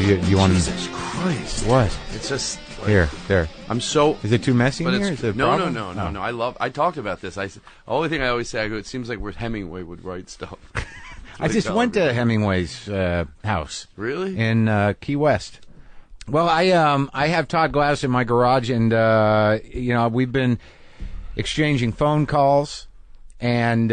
You want Jesus Christ. What? It's just... Here, there. I'm so... Is it too messy in here? Is it a problem? No. I talked about this. The only thing I always say, I go, it seems like Hemingway would write stuff. I just went to Hemingway's house. Really? In Key West. Well, I have Todd Glass in my garage, and we've been exchanging phone calls, and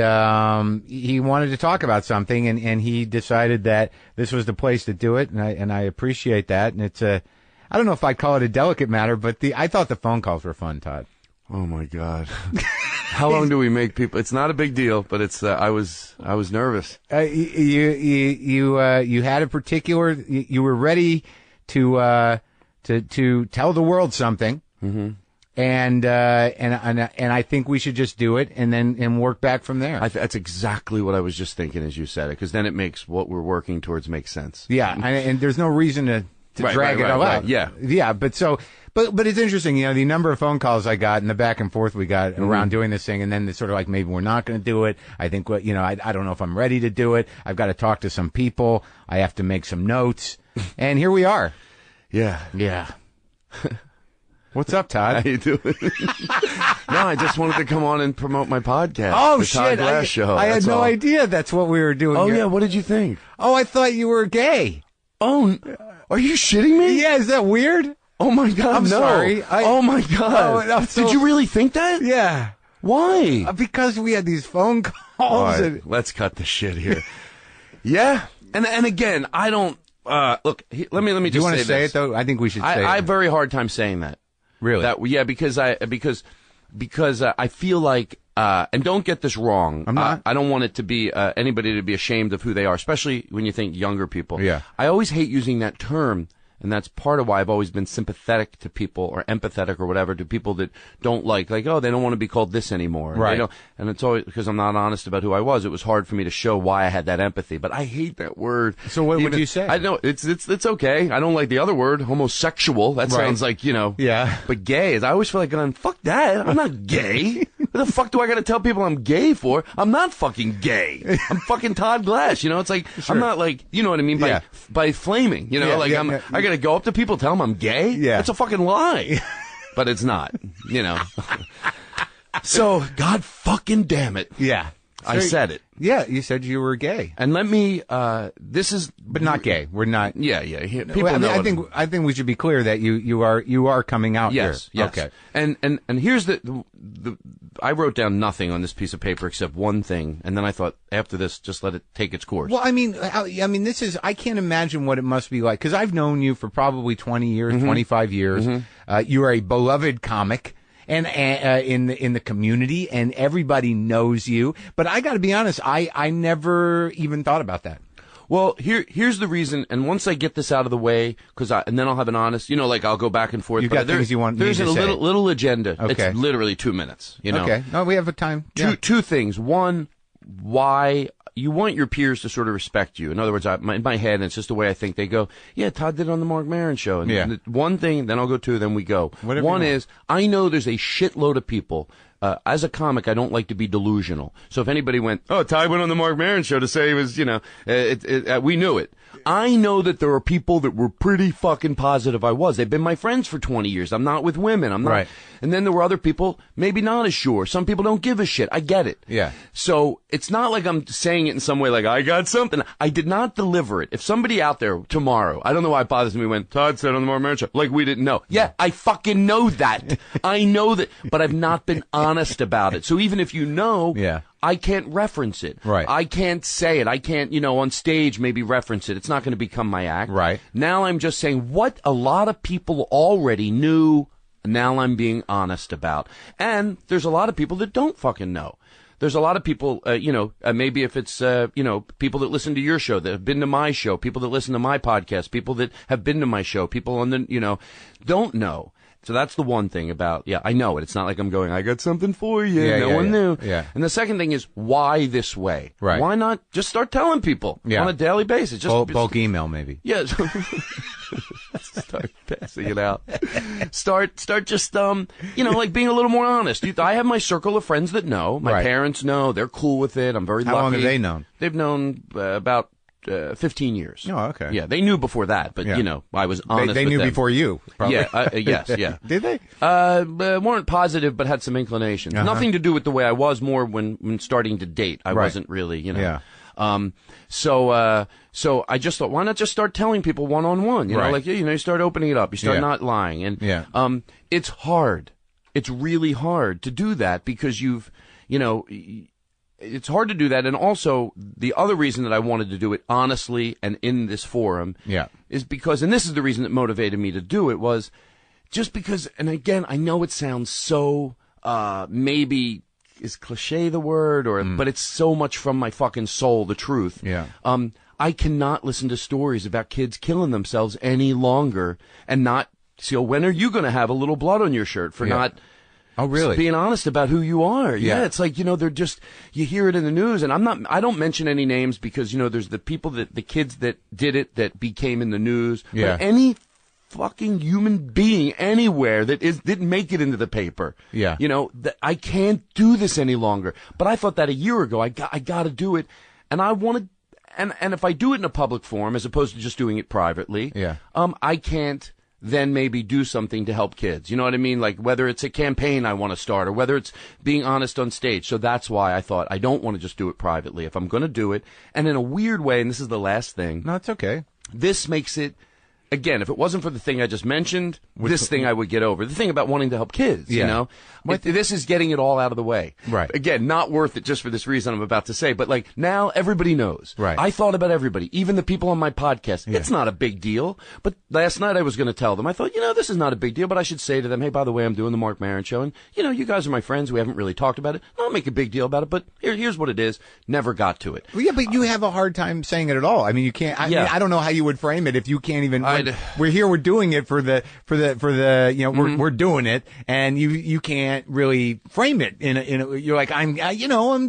he wanted to talk about something, and he decided that this was the place to do it, and I appreciate that, and it's I don't know if I'd call it a delicate matter, but I thought the phone calls were fun, Todd. Oh my God. How long do we make people? It's not a big deal, but it's. I was nervous. You had a particular. You were ready to tell the world something, mm-hmm. and I think we should just do it and work back from there. That's exactly what I was just thinking as you said it, because then it makes what we're working towards make sense. Yeah, and there's no reason to drag it all out. Yeah, but it's interesting, the number of phone calls I got and the back and forth we got around doing this thing, and then it's sort of like maybe we're not going to do it. I think I don't know if I'm ready to do it. I've got to talk to some people. I have to make some notes, and here we are. Yeah. What's up, Todd? How you doing? No, I just wanted to come on and promote my podcast. Oh, the shit. Todd Glass Show. I had no idea that's what we were doing. Oh, here. yeah. What did you think? Oh, I thought you were gay. Oh, are you shitting me? Yeah, is that weird? Oh, my God, I'm sorry. Oh, my God. No, did you really think that? Yeah. Why? Because we had these phone calls. All right, let's cut the shit here. Yeah. And again, I don't... look, let me just say this. Do you want to say it, though? I think we should say it. I have a very hard time saying that. Really? Because I feel like, and don't get this wrong. I'm not. I don't want it to be anybody to be ashamed of who they are, especially when you think younger people. Yeah. I always hate using that term. And that's part of why I've always been sympathetic to people, or empathetic or whatever, to people that don't like, oh, they don't want to be called this anymore. Right. And it's always because I'm not honest about who I was. It was hard for me to show why I had that empathy. But I hate that word. So what would you say? I know it's okay. I don't like the other word, homosexual. That sounds like, Yeah. But gay is, I always feel like going, fuck that. I'm not gay. What the fuck do I got to tell people I'm gay for? I'm not fucking gay. I'm fucking Todd Glass. It's like, sure. I'm not like, you know what I mean? By flaming, I got to go up to people, tell them I'm gay? Yeah. That's a fucking lie. But it's not, So, God fucking damn it. Yeah. I said it. Yeah, you said you were gay. And let me, this is... But not gay. We're not... Yeah. People know I think we should be clear that you are coming out here. Yes. Okay. And here's the I wrote down nothing on this piece of paper except one thing, and then I thought, after this, just let it take its course. Well, I mean, this is, I can't imagine what it must be like, because I've known you for probably 20 years, 25 years. You are a beloved comic. And in the community, and everybody knows you. But I got to be honest, I never even thought about that. Well, here's the reason, and once I get this out of the way, and then I'll have an honest, I'll go back and forth. You've got things you want me to say. There's a little agenda. Okay. It's literally 2 minutes. Okay. No, we have a time. Two things. One, why you want your peers to sort of respect you. In other words, in my head, and it's just the way I think, they go, yeah, Todd did it on the Marc Maron show. And one thing, then I'll go two, then we go. Whatever one is, I know there's a shitload of people. As a comic, I don't like to be delusional. So if anybody went, oh, Todd went on the Marc Maron show to say he was, we knew it. I know that there are people that were pretty fucking positive I was. They've been my friends for 20 years. I'm not with women. I'm not. Right. And then there were other people, maybe not as sure. Some people don't give a shit. I get it. Yeah. So it's not like I'm saying it in some way like, I got something. I did not deliver it. If somebody out there tomorrow, I don't know why it bothers me when Todd said on the Marc Maron show, like we didn't know. Yeah, I fucking know that. I know that. But I've not been honest about it. So even if you know, I can't reference it. Right. I can't say it. I can't, on stage maybe reference it. It's not going to become my act. Right. Now I'm just saying what a lot of people already knew, now I'm being honest about. And there's a lot of people that don't fucking know. There's a lot of people, maybe if it's, people that listen to your show, that have been to my show, people that listen to my podcast, people that have been to my show, people on the, don't know. So that's the one thing about, I know it. It's not like I'm going, I got something for you. No one knew. Yeah. And the second thing is, why this way? Right. Why not just start telling people on a daily basis? Just bulk email, maybe. Yeah. Start passing it out. Start just, like being a little more honest. I have my circle of friends that know. My parents know. They're cool with it. I'm very lucky. How long have they known? They've known about 15 years. Oh, okay. Yeah, they knew before that, but, Yeah. I was honest They with knew them. before you, probably. Yeah, yes, yeah. Did they? Weren't positive, but had some inclinations. Nothing to do with the way I was, more when starting to date. I wasn't really, Yeah. So I just thought, why not just start telling people one-on-one? You know, like, you start opening it up. You start not lying. And, it's hard. It's really hard to do that because it's hard to do that. And also, the other reason that I wanted to do it honestly and in this forum is because, and this is the reason that motivated me to do it, was just because, and again, I know it sounds so, maybe, is cliche the word, but it's so much from my fucking soul, the truth. Yeah. I cannot listen to stories about kids killing themselves any longer and not, when are you going to have a little blood on your shirt for not... Oh, really? Being honest about who you are. Yeah, it's like, they're just, you hear it in the news, and I don't mention any names because, there's the people the kids that did it that became in the news. Yeah. But any fucking human being anywhere that didn't make it into the paper. Yeah. That I can't do this any longer. But I thought that a year ago, I got to do it, and I wanted, and if I do it in a public forum as opposed to just doing it privately, I can't then maybe do something to help kids. You know what I mean? Like whether it's a campaign I want to start or whether it's being honest on stage. So that's why I thought I don't want to just do it privately. If I'm going to do it, and in a weird way, and this is the last thing. No, it's okay. This makes it, again, if it wasn't for the thing I just mentioned, this thing I would get over. The thing about wanting to help kids, this is getting it all out of the way. Right. Again, not worth it just for this reason I'm about to say, but like now everybody knows. Right. I thought about everybody, even the people on my podcast. It's not a big deal, but last night I was going to tell them, I thought, this is not a big deal, but I should say to them, hey, by the way, I'm doing the Marc Maron show, and, you guys are my friends. We haven't really talked about it. I'll make a big deal about it, but here's what it is. Never got to it. Well, yeah, but you have a hard time saying it at all. I mean, you can't, I mean, I don't know how you would frame it if you can't even, we're here, we're doing it for the, we're doing it, and you can't really frame it in a you're like, I'm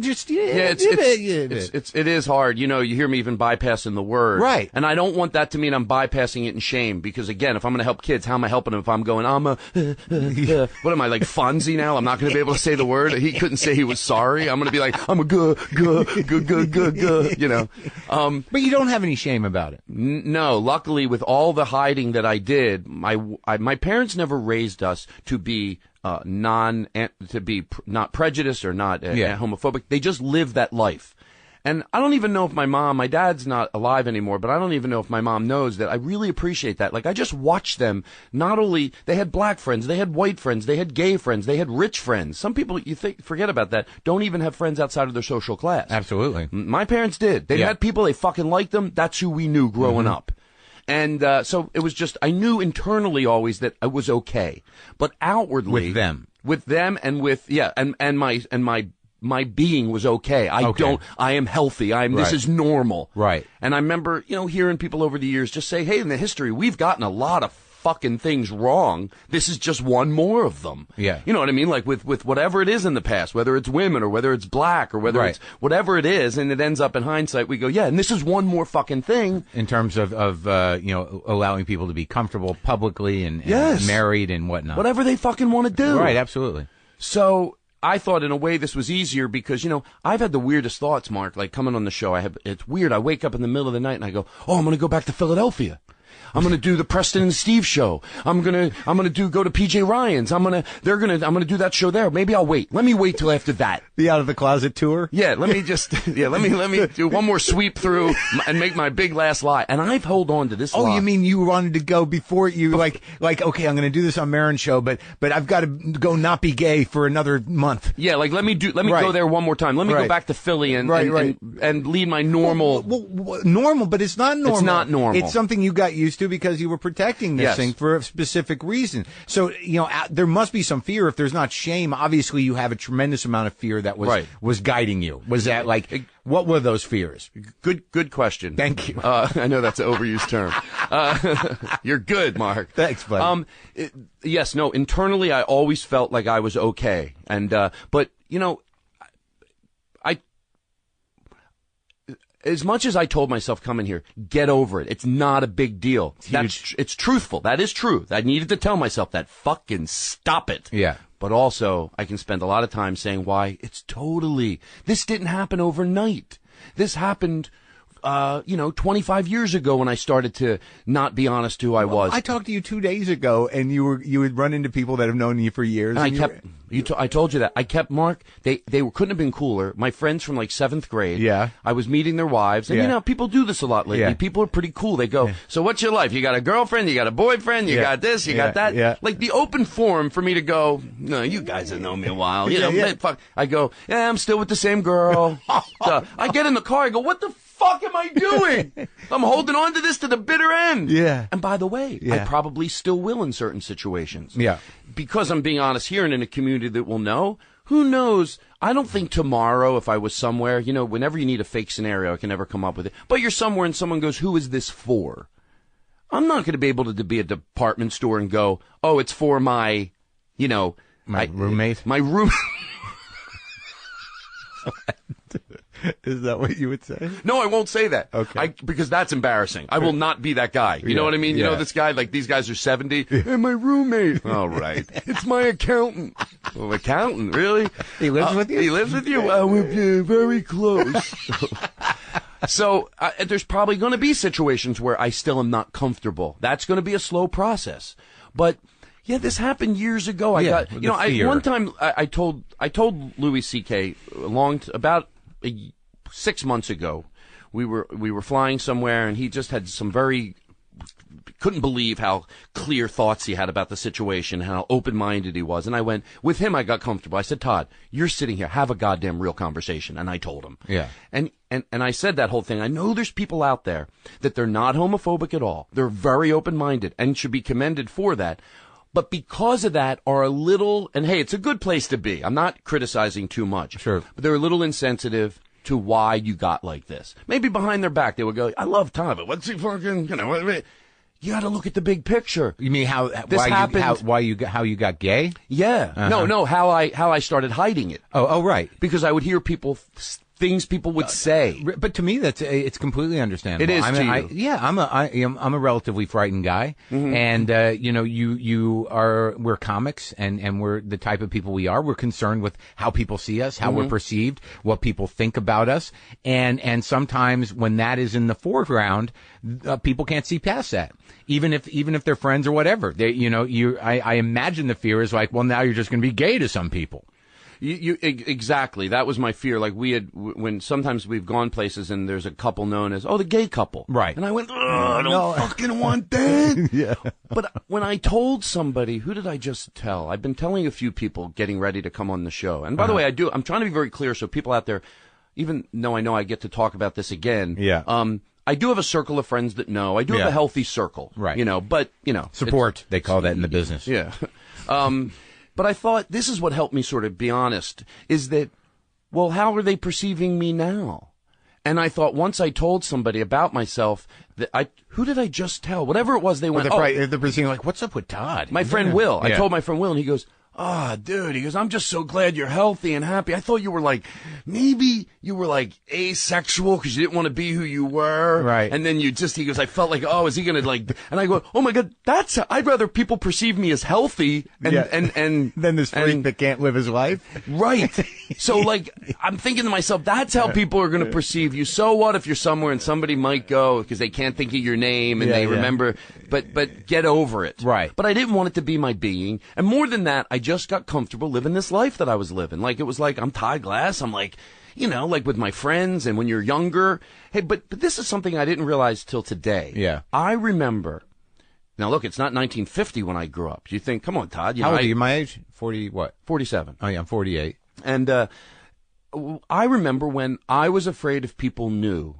just, it is hard. You hear me even bypassing the word. Right. And I don't want that to mean I'm bypassing it in shame, because again, if I'm going to help kids, how am I helping them if I'm going, what am I, like Fonzie now? I'm not going to be able to say the word. He couldn't say he was sorry. I'm going to be like, I'm a good, But you don't have any shame about it. No, luckily with all the hiding that I did, my parents never raised us to be not prejudiced or not homophobic. They just lived that life. And I don't even know if my dad's not alive anymore, but I don't even know if my mom knows that I really appreciate that. Like, I just watched them. Not only, they had black friends, they had white friends, they had gay friends, they had rich friends. Some people, forget about that, don't even have friends outside of their social class. Absolutely. My parents did. They had people, they fucking liked them. That's who we knew growing up. And so it was just, I knew internally always that I was okay. But outwardly. With them and with, my being was okay. I am healthy. This is normal. Right. And I remember, hearing people over the years just say, hey, in the history, we've gotten a lot of fucking things wrong. This is just one more of them. Yeah. You know what I mean? Like with whatever it is in the past, whether it's women or whether it's black or whether it's whatever it is, and it ends up in hindsight, we go, yeah, and this is one more fucking thing. In terms of allowing people to be comfortable publicly and married and whatnot. Whatever they fucking want to do. Right, absolutely. So I thought in a way this was easier because, I've had the weirdest thoughts, Mark, like coming on the show. It's weird. I wake up in the middle of the night and I go, oh, I'm going to go back to Philadelphia. I'm going to do the Preston and Steve show. I'm going to go to PJ Ryan's. I'm going to do that show there. Maybe I'll wait. Let me wait till after that. The Out of the Closet tour? Yeah, let me do one more sweep through and make my big last lie. And I've held on to this lie. Oh, you mean you wanted to go before you, like, okay, I'm going to do this on Maron show, but I've got to go not be gay for another month. Yeah, like let me go there one more time. Let me go back to Philly and lead my normal. Well, normal, but it's not normal. It's not normal. It's something you got used to because you were protecting this thing for a specific reason. So, there must be some fear. If there's not shame, obviously you have a tremendous amount of fear that was guiding you. Was that what were those fears? Good question. Thank you. I know that's an overused term. You're good, Mark. Thanks, buddy. Internally I always felt like I was okay. And, but, as much as I told myself coming here, get over it. It's not a big deal. It's truthful. That is true. I needed to tell myself that. Fucking stop it. Yeah. But also, I can spend a lot of time saying why this didn't happen overnight. This happened 25 years ago when I started to not be honest to who I was. I talked to you 2 days ago, and you would run into people that have known you for years. And I told you that. I kept Mark. They couldn't have been cooler. My friends from like 7th grade. Yeah. I was meeting their wives. And people do this a lot lately. Yeah. People are pretty cool. They go, so what's your life? You got a girlfriend? You got a boyfriend? You got this? You got that? Yeah. Like the open forum for me to go, no, you guys have known me a while. Fuck. I go, yeah, I'm still with the same girl. I get in the car. I go, what the fuck am I doing? I'm holding on to this to the bitter end. Yeah. And by the way, I probably still will in certain situations. Yeah. Because I'm being honest here and in a community that will know, who knows? I don't think tomorrow, if I was somewhere, whenever you need a fake scenario, I can never come up with it. But you're somewhere and someone goes, who is this for? I'm not going to be able to be a department store and go, oh, it's for my, my roommate. My roommate. Is that what you would say? No, I won't say that. Okay. Because that's embarrassing. I will not be that guy. You know what I mean? You know this guy, like these guys are 70. Hey, my roommate. All right. It's my accountant. Oh, accountant? Really? He lives with you? He lives with you? We're very close. So there's probably going to be situations where I still am not comfortable. That's going to be a slow process. But yeah, this happened years ago. One time I told Louis C.K. about 6 months ago, we were flying somewhere, and he just had some couldn't believe how clear thoughts he had about the situation, how open-minded he was. And I went, with him, I got comfortable. I said, Todd, you're sitting here, have a goddamn real conversation. And I told him. Yeah. And I said that whole thing. I know there's people out there that they're not homophobic at all. They're very open-minded and should be commended for that. But because of that are a little, and hey, it's a good place to be. I'm not criticizing too much. Sure. But they're a little insensitive to why you got like this. Maybe behind their back they would go, I love Todd, but what's he fucking, you got to look at the big picture. You mean how you got gay? Yeah. Uh-huh. No, how I started hiding it. Oh, right. Because I would hear things people would say. But to me, it's completely understandable. It is to you. I'm a relatively frightened guy, and we're comics, and we're the type of people we are. We're concerned with how people see us, how we're perceived, what people think about us, and sometimes when that is in the foreground, people can't see past that. Even if they're friends or whatever, I imagine the fear is like, well, now you're just going to be gay to some people. Exactly. That was my fear. Like when sometimes we've gone places and there's a couple known as, the gay couple. Right. And I went, I don't fucking want that. Yeah. But when I told somebody, who did I just tell? I've been telling a few people getting ready to come on the show. And by the way, I'm trying to be very clear so people out there, even though I know I get to talk about this again. Yeah. I do have a circle of friends that know. I do have a healthy circle. Right. Support, they call that in the business. Yeah. But I thought this is what helped me sort of be honest, is that, well, how are they perceiving me now? And I thought once I told somebody about myself, who did I just tell? Whatever it was, they went, they're perceiving like, what's up with Todd? My friend Will. I told my friend Will, and he goes, dude, he goes, I'm just so glad you're healthy and happy. I thought you were like, maybe you were like asexual because you didn't want to be who you were. Right. And then he goes, I felt like, is he going to like, and I go, oh my God, I'd rather people perceive me as healthy and than this freak that can't live his life. Right. So like, I'm thinking to myself, that's how people are going to perceive you. So what if you're somewhere and somebody might go because they can't think of your name and they remember, but get over it. Right. But I didn't want it to be my being. And more than that, I just got comfortable living this life that I was living. Like, it was like, I'm Todd Glass. I'm like, like with my friends and when you're younger. Hey, but this is something I didn't realize till today. Yeah. I remember, now look, it's not 1950 when I grew up. You think, come on, Todd. How old are you? My age? 40 what? 47. Oh, yeah, I'm 48. And I remember when I was afraid if people knew.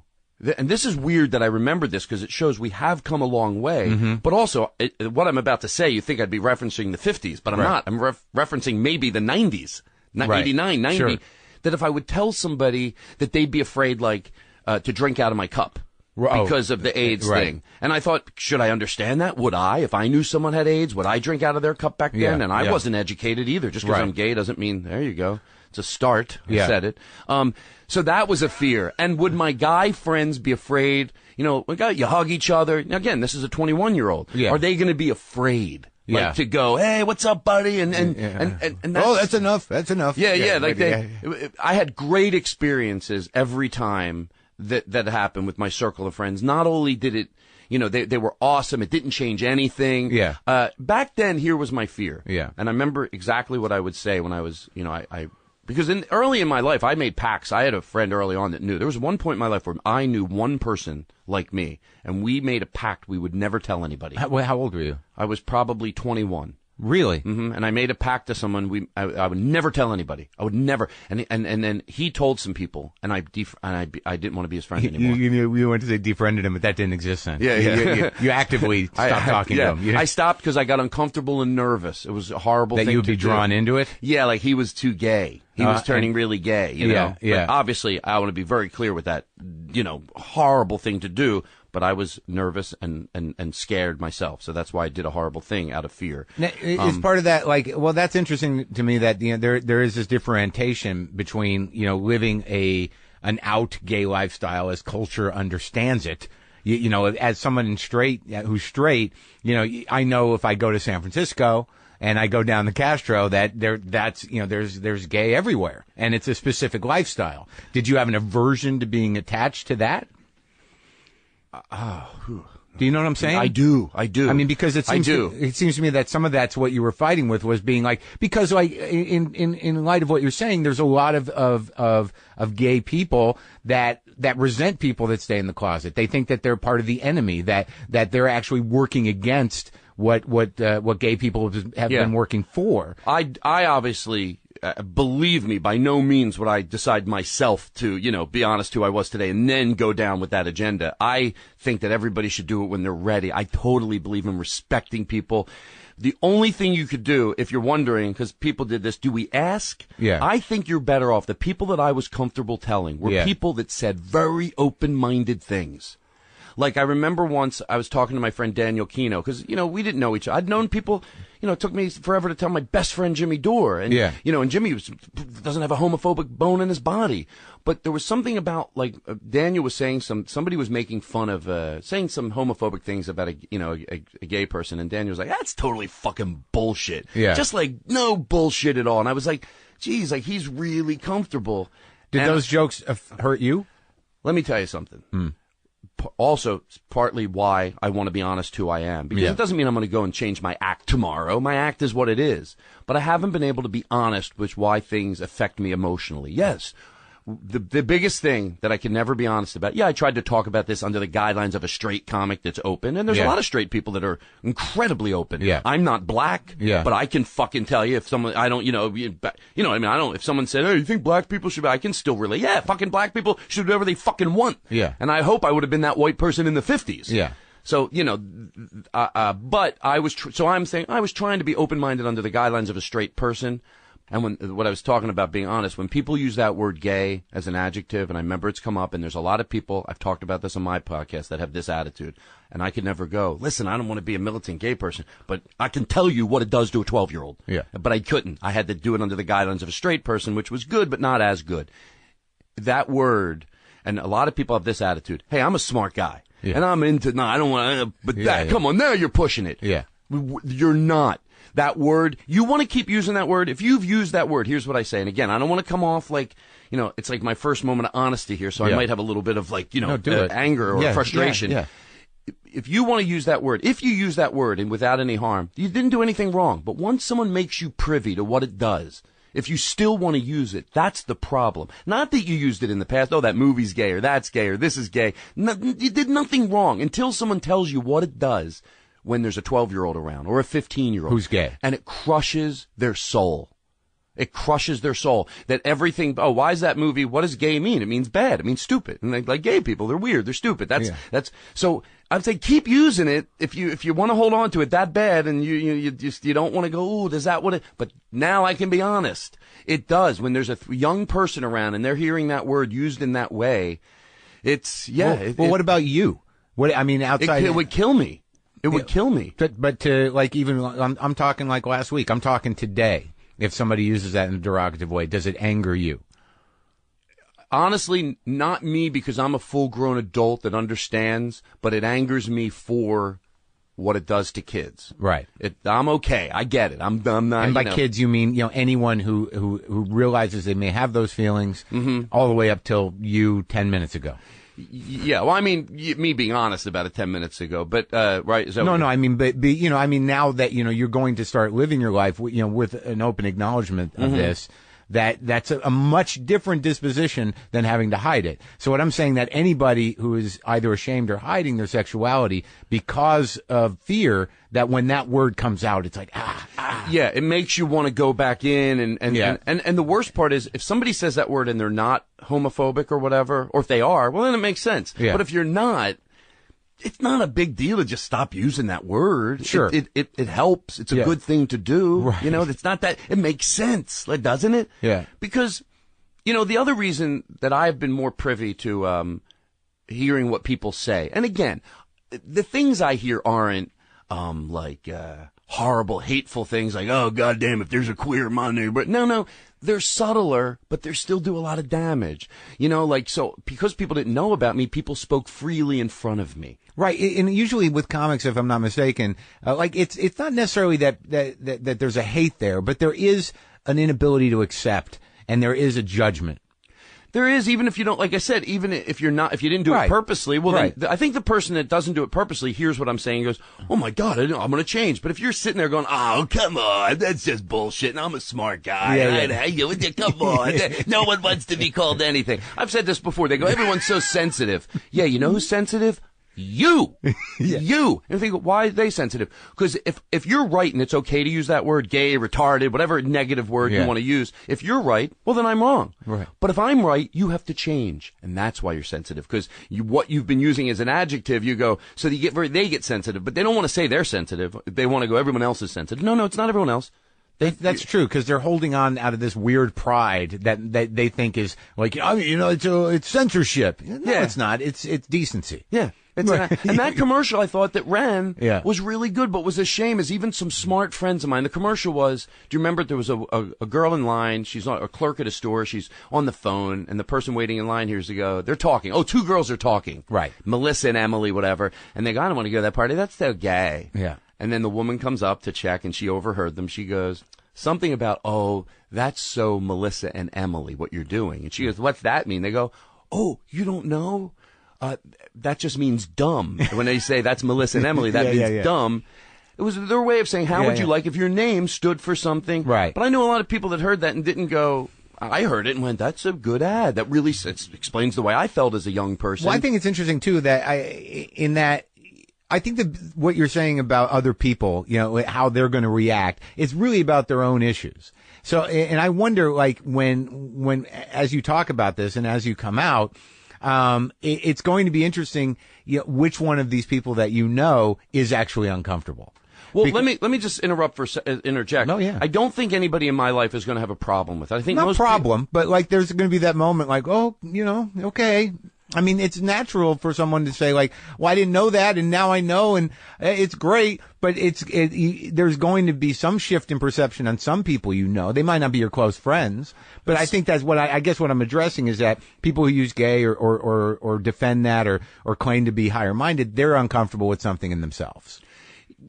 And this is weird that I remember this because it shows we have come a long way. But also, what I'm about to say, you think I'd be referencing the 50s, but I'm not. I'm referencing maybe the 90s, 89, 90. Sure. That if I would tell somebody that they'd be afraid, like, to drink out of my cup because of the AIDS thing. And I thought, should I understand that? Would I? If I knew someone had AIDS, would I drink out of their cup back then? And I wasn't educated either. Just because I'm gay doesn't mean, there you go. It's a start. I said it. So that was a fear. And would my guy friends be afraid? You hug each other. Now, again, this is a 21-year-old. Yeah. Are they going to be afraid? Like to go, hey, what's up, buddy? And that's enough. That's enough. Yeah. I had great experiences every time that happened with my circle of friends. Not only did it, they were awesome. It didn't change anything. Yeah. Back then, here was my fear. Yeah. And I remember exactly what I would say when I was, because early in my life, I made pacts. I had a friend early on that knew. There was one point in my life where I knew one person like me, and we made a pact we would never tell anybody. How old were you? I was probably 21. Really? And I made a pact to someone. I would never tell anybody. I would never. And then he told some people, and I didn't want to be his friend anymore. You went to say defriended him, but that didn't exist then. Yeah. You actively stopped talking to him. I stopped because I got uncomfortable and nervous. It was a horrible thing. That you would be drawn into it. Yeah, like he was too gay. He was turning really gay. You know. Yeah. But obviously, I want to be very clear with that. Horrible thing to do. But I was nervous and scared myself, so that's why I did a horrible thing out of fear. Now, is part of that that's interesting to me that there is this differentiation between living an out gay lifestyle as culture understands it. As someone who's straight, I know if I go to San Francisco and I go down the Castro there's gay everywhere, and it's a specific lifestyle. Did you have an aversion to being attached to that? Do you know what I'm saying? I do. I mean, because it seems to me that some of that's what you were fighting with was being because in light of what you're saying, there's a lot of gay people that resent people that stay in the closet. They think that they're part of the enemy, that they're actually working against what gay people have been working for. I obviously. Believe me, by no means would I decide myself to, be honest who I was today and then go down with that agenda. I think that everybody should do it when they're ready. I totally believe in respecting people. The only thing you could do, if you're wondering, because people did this, do we ask? Yeah. I think you're better off. The people that I was comfortable telling were people that said very open-minded things. Like, I remember once I was talking to my friend Daniel Kino, because, we didn't know each other. I'd known people, it took me forever to tell my best friend Jimmy Dore. And, and Jimmy doesn't have a homophobic bone in his body. But there was something about, Daniel was saying somebody was making fun of, saying some homophobic things about a gay person. And Daniel was like, that's totally fucking bullshit. Yeah. Just no bullshit at all. And I was like, geez, he's really comfortable. Did those jokes hurt you? Let me tell you something. Also, partly why I want to be honest who I am. Because it doesn't mean I'm going to go and change my act tomorrow. My act is what it is. But I haven't been able to be honest with why things affect me emotionally. Yes. The biggest thing that I can never be honest about, I tried to talk about this under the guidelines of a straight comic that's open, and there's a lot of straight people that are incredibly open. Yeah. I'm not black, but I can fucking tell you if someone, I don't, what I mean, if someone said, hey, you think black people should, I can still relate. Yeah, fucking black people should do whatever they fucking want. Yeah. And I hope I would have been that white person in the 50s. Yeah. So, but I was, so I'm saying I was trying to be open-minded under the guidelines of a straight person. And what I was talking about being honest, when people use that word gay as an adjective, and I remember it's come up, and there's a lot of people, I've talked about this on my podcast, that have this attitude, and I could never go, listen, I don't want to be a militant gay person, but I can tell you what it does to a 12-year-old. Yeah. But I couldn't. I had to do it under the guidelines of a straight person, which was good, but not as good. That word, and a lot of people have this attitude, hey, I'm a smart guy, and I'm into, I don't want to, but come on, now you're pushing it. Yeah. You're not. That word, you want to keep using that word. If you've used that word, here's what I say. And again, I don't want to come off like, it's like my first moment of honesty here, so I might have a little bit of anger or frustration. Yeah. If you want to use that word, if you use that word and without any harm, you didn't do anything wrong. But once someone makes you privy to what it does, if you still want to use it, that's the problem. Not that you used it in the past, that movie's gay or that's gay or this is gay. No, you did nothing wrong until someone tells you what it does. When there's a 12-year-old around or a 15-year-old. Who's gay. And it crushes their soul. It crushes their soul. That everything, why is that movie, what does gay mean? It means bad. It means stupid. And like gay people, they're weird, they're stupid. That's, so I'd say keep using it if you want to hold on to it that bad and you don't want to go, does that what it, but now I can be honest. It does. When there's a young person around and they're hearing that word used in that way, it's, what about you? Outside. It would kill me. It would kill me. But to even, I'm talking like last week. I'm talking today. If somebody uses that in a derogative way, does it anger you? Honestly, not me because I'm a full-grown adult that understands, but it angers me for what it does to kids. Right. I'm okay. I get it. I'm not. And by kids, you mean anyone who realizes they may have those feelings all the way up till you 10 minutes ago. Yeah, well, I mean, me being honest about it 10 minutes ago, but, right? Is that No, I mean, but I mean, now that, you're going to start living your life, with an open acknowledgement of this, that's a much different disposition than having to hide it. So what I'm saying, that anybody who is either ashamed or hiding their sexuality because of fear, that when that word comes out, it's like, Yeah, it makes you want to go back in, and the worst part is, if somebody says that word and they're not homophobic or whatever, or if they are, well, then it makes sense. Yeah. But if you're not, it's not a big deal to just stop using that word. Sure. It helps. It's a good thing to do. Right. It's not that, it makes sense, like, doesn't it? Yeah. Because, the other reason that I've been more privy to, hearing what people say, and again, the things I hear aren't, horrible, hateful things like, oh, goddamn, if there's a queer in my neighborhood. No, they're subtler, but they still do a lot of damage. So because people didn't know about me, people spoke freely in front of me. Right, and usually with comics, if I'm not mistaken, it's not necessarily that there's a hate there, but there is an inability to accept, and there is a judgment. There is, even if you don't, like I said, even if you didn't do it purposely, well, then I think the person that doesn't do it purposely hears what I'm saying and goes, oh my God, I'm going to change. But if you're sitting there going, oh, come on, that's just bullshit, and I'm a smart guy, come on, no one wants to be called anything. I've said this before, they go, everyone's so sensitive. Yeah, you know who's sensitive? You. You. And I think, why are they sensitive? Because if you're right and it's okay to use that word, gay, retarded, whatever negative word you want to use, if you're right, well, then I'm wrong. Right. But if I'm right, you have to change. And that's why you're sensitive. Because what you've been using as an adjective, you go, so they get sensitive. But they don't want to say they're sensitive. They want to go, everyone else is sensitive. No, it's not everyone else. That's true, because they're holding on out of this weird pride that they think is like, it's censorship. No, it's not. It's decency. Yeah. And that commercial I thought that ran was really good, but was a shame, as even some smart friends of mine, the commercial was, do you remember there was a girl in line, she's a clerk at a store, she's on the phone, and the person waiting in line hears to go, they're talking. Oh, two girls are talking. Right. Melissa and Emily, whatever. And they go, I don't want to go to that party, that's so gay. Yeah. And then the woman comes up to check, and she overheard them. She goes, something about, oh, that's so Melissa and Emily, what you're doing. And she goes, what's that mean? They go, oh, you don't know? That just means dumb. When they say that's Melissa and Emily, that means dumb. It was their way of saying, how would you like if your name stood for something? Right. But I know a lot of people that heard that and didn't go, I heard it and went, that's a good ad. That really explains the way I felt as a young person. Well, I think it's interesting, too, that I think that what you're saying about other people, how they're going to react, it's really about their own issues. So, and I wonder, like, when as you talk about this and as you come out, it's going to be interesting, which one of these people that is actually uncomfortable. Well, let me just interject. No, yeah. I don't think anybody in my life is going to have a problem with it. I think not most problem, but like there's going to be that moment, like, oh, okay. I mean, it's natural for someone to say, like, well, I didn't know that, and now I know, and it's great, but there's going to be some shift in perception on some people, They might not be your close friends, but I think that's what I guess what I'm addressing is that people who use gay or defend that or claim to be higher-minded, they're uncomfortable with something in themselves.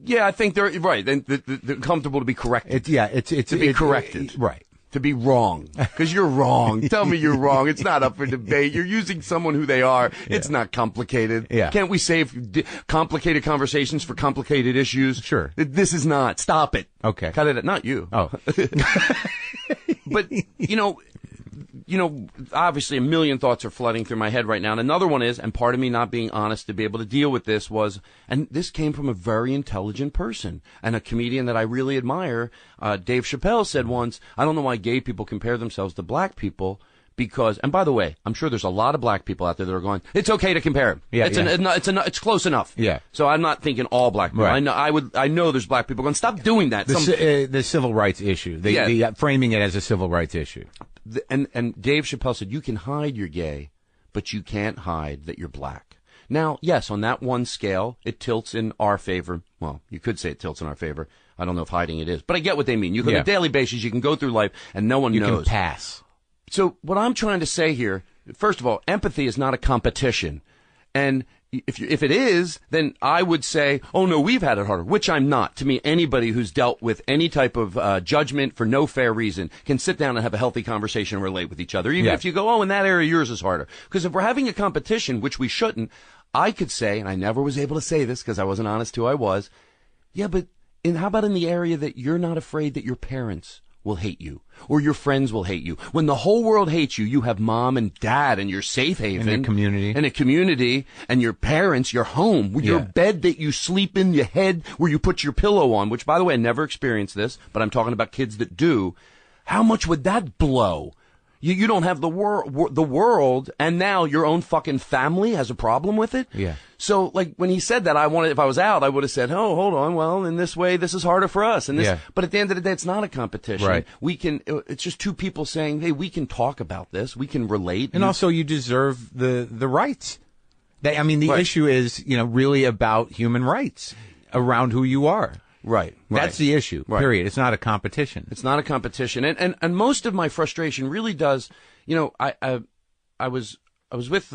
Yeah, I think they're right. They're comfortable to be corrected. It's to be corrected. Right. To be wrong. Because you're wrong. Tell me you're wrong. It's not up for debate. You're using someone who they are. It's not complicated. Yeah. Can't we save complicated conversations for complicated issues? Sure. This is not. Stop it. Okay. Cut it. Not you. Oh. But, obviously a million thoughts are flooding through my head right now. And another one is, and part of me not being honest to be able to deal with this was, and this came from a very intelligent person and a comedian that I really admire. Dave Chappelle said once, I don't know why gay people compare themselves to black people. Because, and by the way, I'm sure there's a lot of black people out there that are going, it's okay to compare them. Yeah, it's close enough. Yeah. So I'm not thinking all black people. Right. I know there's black people going, stop doing that. The civil rights issue. The framing it as a civil rights issue. And Dave Chappelle said, you can hide you're gay, but you can't hide that you're black. Now, yes, on that one scale, it tilts in our favor. Well, you could say it tilts in our favor. I don't know if hiding it is, but I get what they mean. On a daily basis, you can go through life and no one knows. You can pass. So what I'm trying to say here, first of all, empathy is not a competition. And if it is, then I would say, oh, no, we've had it harder, which I'm not. To me, anybody who's dealt with any type of judgment for no fair reason can sit down and have a healthy conversation and relate with each other, even if you go, oh, in that area, yours is harder. Because if we're having a competition, which we shouldn't, I could say, and I never was able to say this because I wasn't honest who I was, yeah, but how about in the area that you're not afraid that your parents will hate you or your friends will hate you? When the whole world hates you, you have mom and dad and your safe haven. And a community. And your parents, your home, your bed that you sleep in, your head where you put your pillow on, which, by the way, I never experienced this, but I'm talking about kids that do. How much would that blow? You don't have the world, and now your own fucking family has a problem with it. Yeah. So, like, when he said that, if I was out, I would have said, oh, hold on, well, in this way, this is harder for us. And this, But at the end of the day, it's not a competition. Right. It's just two people saying, hey, we can talk about this, we can relate. And also, you deserve the rights. The issue is, really about human rights around who you are. Right. That's the issue, period. It's not a competition. It's not a competition. And most of my frustration really does, I was with,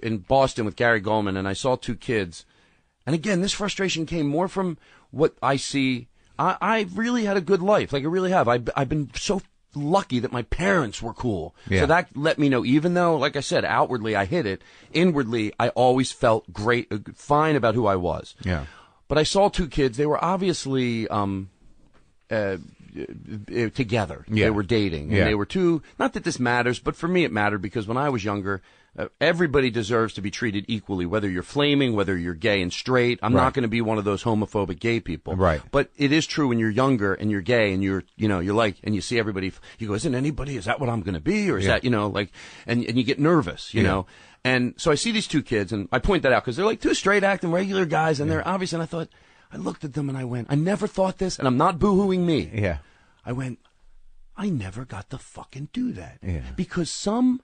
in Boston with Gary Goldman, and I saw two kids. And again, this frustration came more from what I see. I really had a good life. Like, I really have. I've been so lucky that my parents were cool. Yeah. So that let me know, even though, like I said, outwardly I hid it, inwardly I always felt great, fine about who I was. Yeah. But I saw two kids. They were obviously together. Yeah. They were dating. And they were two, not that this matters, but for me it mattered because when I was younger, everybody deserves to be treated equally, whether you're flaming, whether you're gay and straight. I'm not going to be one of those homophobic gay people. Right. But it is true when you're younger and you're gay and you're like, and you see everybody, you go, is that what I'm going to be? Or is that, and you get nervous, you know? And so I see these two kids, and I point that out because they're like two straight acting regular guys, and they're obvious. And I looked at them and I went, I never thought this, and I'm not boo-hooing me. Yeah. I went, I never got to fucking do that. Yeah. Because some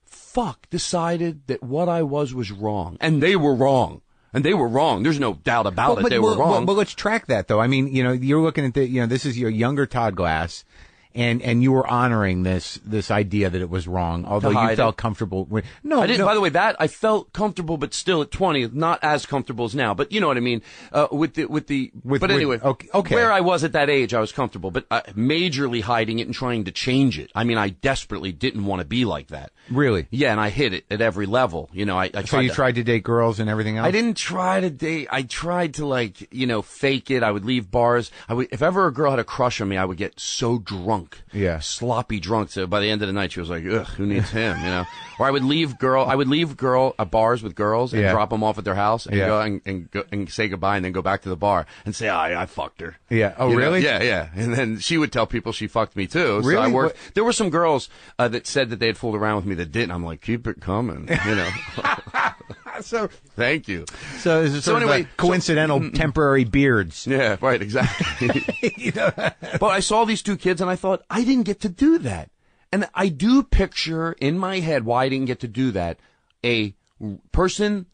fuck decided that what I was wrong. And they were wrong. And they were wrong. There's no doubt about it. They were wrong. But let's track that, though. I mean, you're looking at this is your younger Todd Glass. And you were honoring this idea that it was wrong, although you felt comfortable with. No, I didn't. By the way, that I felt comfortable, but still at 20, not as comfortable as now. But you know what I mean. But anyway, okay. Where I was at that age, I was comfortable, but majorly hiding it and trying to change it. I mean, I desperately didn't want to be like that. Really? Yeah, and I hid it at every level. I tried. So you tried to date girls and everything else? I didn't try to date. I tried to fake it. I would leave bars. If ever a girl had a crush on me, I would get so drunk. Yeah. Sloppy drunk. So by the end of the night, she was like, ugh, who needs him, Or I would leave bars with girls and drop them off at their house and go and say goodbye and then go back to the bar and say, I fucked her. Yeah. Oh, really? Yeah, yeah. And then she would tell people she fucked me too. Really? So I worked. There were some girls that said that they had fooled around with me that didn't. I'm like, keep it coming, So thank you. So is it sort of coincidental temporary beards? Yeah, right, exactly. But I saw these two kids and I thought, I didn't get to do that. And I do picture in my head why I didn't get to do that. A person,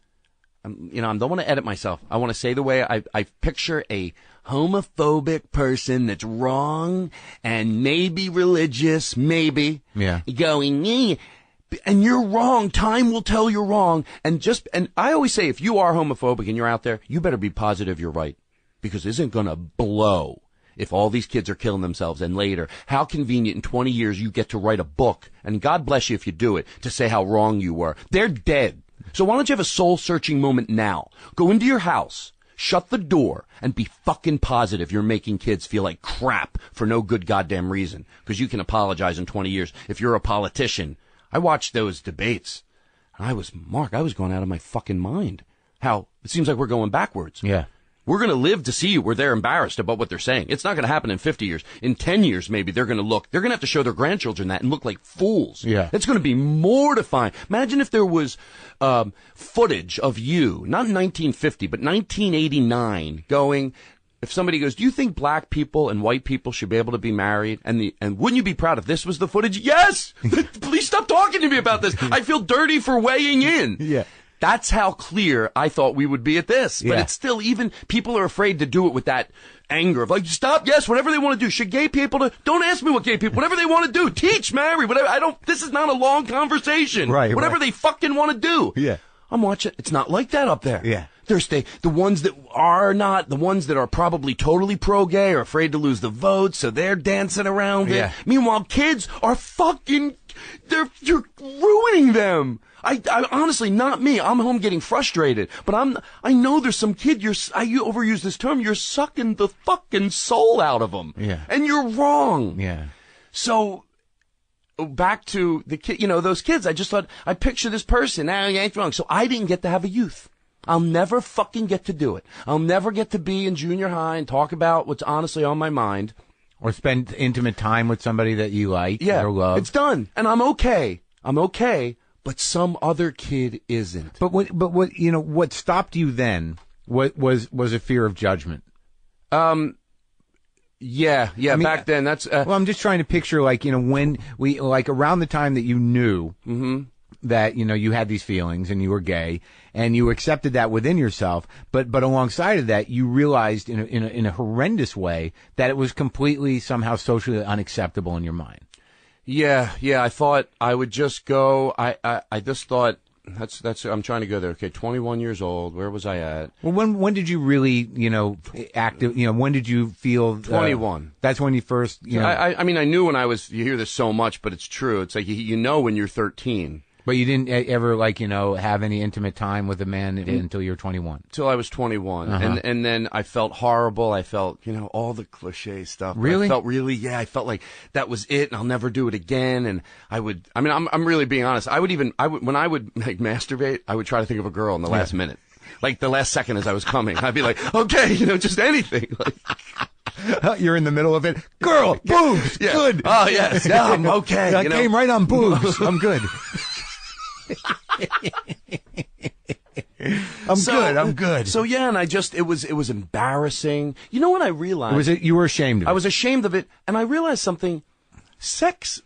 I don't want to edit myself. I want to say the way I picture a homophobic person that's wrong and maybe religious, maybe. Yeah. Going, and you're wrong. Time will tell you're wrong. And I always say, if you are homophobic and you're out there, you better be positive you're right. Because it isn't going to blow if all these kids are killing themselves. And later, how convenient in 20 years you get to write a book, and God bless you if you do it, to say how wrong you were. They're dead. So why don't you have a soul-searching moment now? Go into your house, shut the door, and be fucking positive you're making kids feel like crap for no good goddamn reason. Because you can apologize in 20 years if you're a politician. I watched those debates, and Mark, I was going out of my fucking mind. How it seems like we're going backwards. Yeah. We're going to live to see where they're embarrassed about what they're saying. It's not going to happen in 50 years. In 10 years, maybe they're going to have to show their grandchildren that and look like fools. Yeah. It's going to be mortifying. Imagine if there was footage of you, not in 1950, but 1989, going, if somebody goes, do you think black people and white people should be able to be married? And wouldn't you be proud if this was the footage? Yes! Please stop talking to me about this. I feel dirty for weighing in. Yeah. That's how clear I thought we would be at this. But Yeah. it's still, even people are afraid to do it with that anger of like, stop, yes, whatever they want to do. Should gay people don't ask me what gay people, whatever they want to do, teach, marry, whatever. This is not a long conversation. Right. Whatever they fucking want to do. Yeah. I'm watching. It's not like that up there. Yeah. There's the ones that are not, the ones that are probably totally pro-gay are afraid to lose the vote, so they're dancing around it. Yeah. Meanwhile, kids are you're ruining them. I honestly, not me. I'm home getting frustrated, but I know there's some kid. You overuse this term. You're sucking the fucking soul out of them. Yeah. And you're wrong. Yeah. So, back to the kid, those kids, I just thought, I picture this person, you ain't wrong. So I didn't get to have a youth. I'll never fucking get to do it. I'll never get to be in junior high and talk about what's honestly on my mind. Or spend intimate time with somebody that you like or love. It's done. And I'm okay. But some other kid isn't. But what stopped you then was a fear of judgment. Yeah, I mean, back then that's well, I'm just trying to picture when we around the time that you knew that you had these feelings and you were gay and you accepted that within yourself, but alongside of that you realized in a horrendous way that it was completely somehow socially unacceptable in your mind. Yeah, I thought I would just go. I just thought that's. I'm trying to go there. Okay, 21 years old. Where was I at? Well, when did you really, active? When did you feel 21? That's when you first. I mean, I knew when I was. You hear this so much, but it's true. It's like when you're 13. But you didn't ever have any intimate time with a man until you were 21. Till I was 21, and then I felt horrible. I felt all the cliche stuff. Really? I felt like that was it, and I'll never do it again. And I'm really being honest. When I would masturbate, I would try to think of a girl in the last minute, like the last second as I was coming. I'd be like, okay, just anything. You're in the middle of it. Girl, boobs, yeah. Good. Oh yes, yeah, I'm okay. I came right on boobs. I'm good. I'm good. So yeah, and it was embarrassing. You know what I realized? You were ashamed of it. I was ashamed of it, and I realized something. Sex,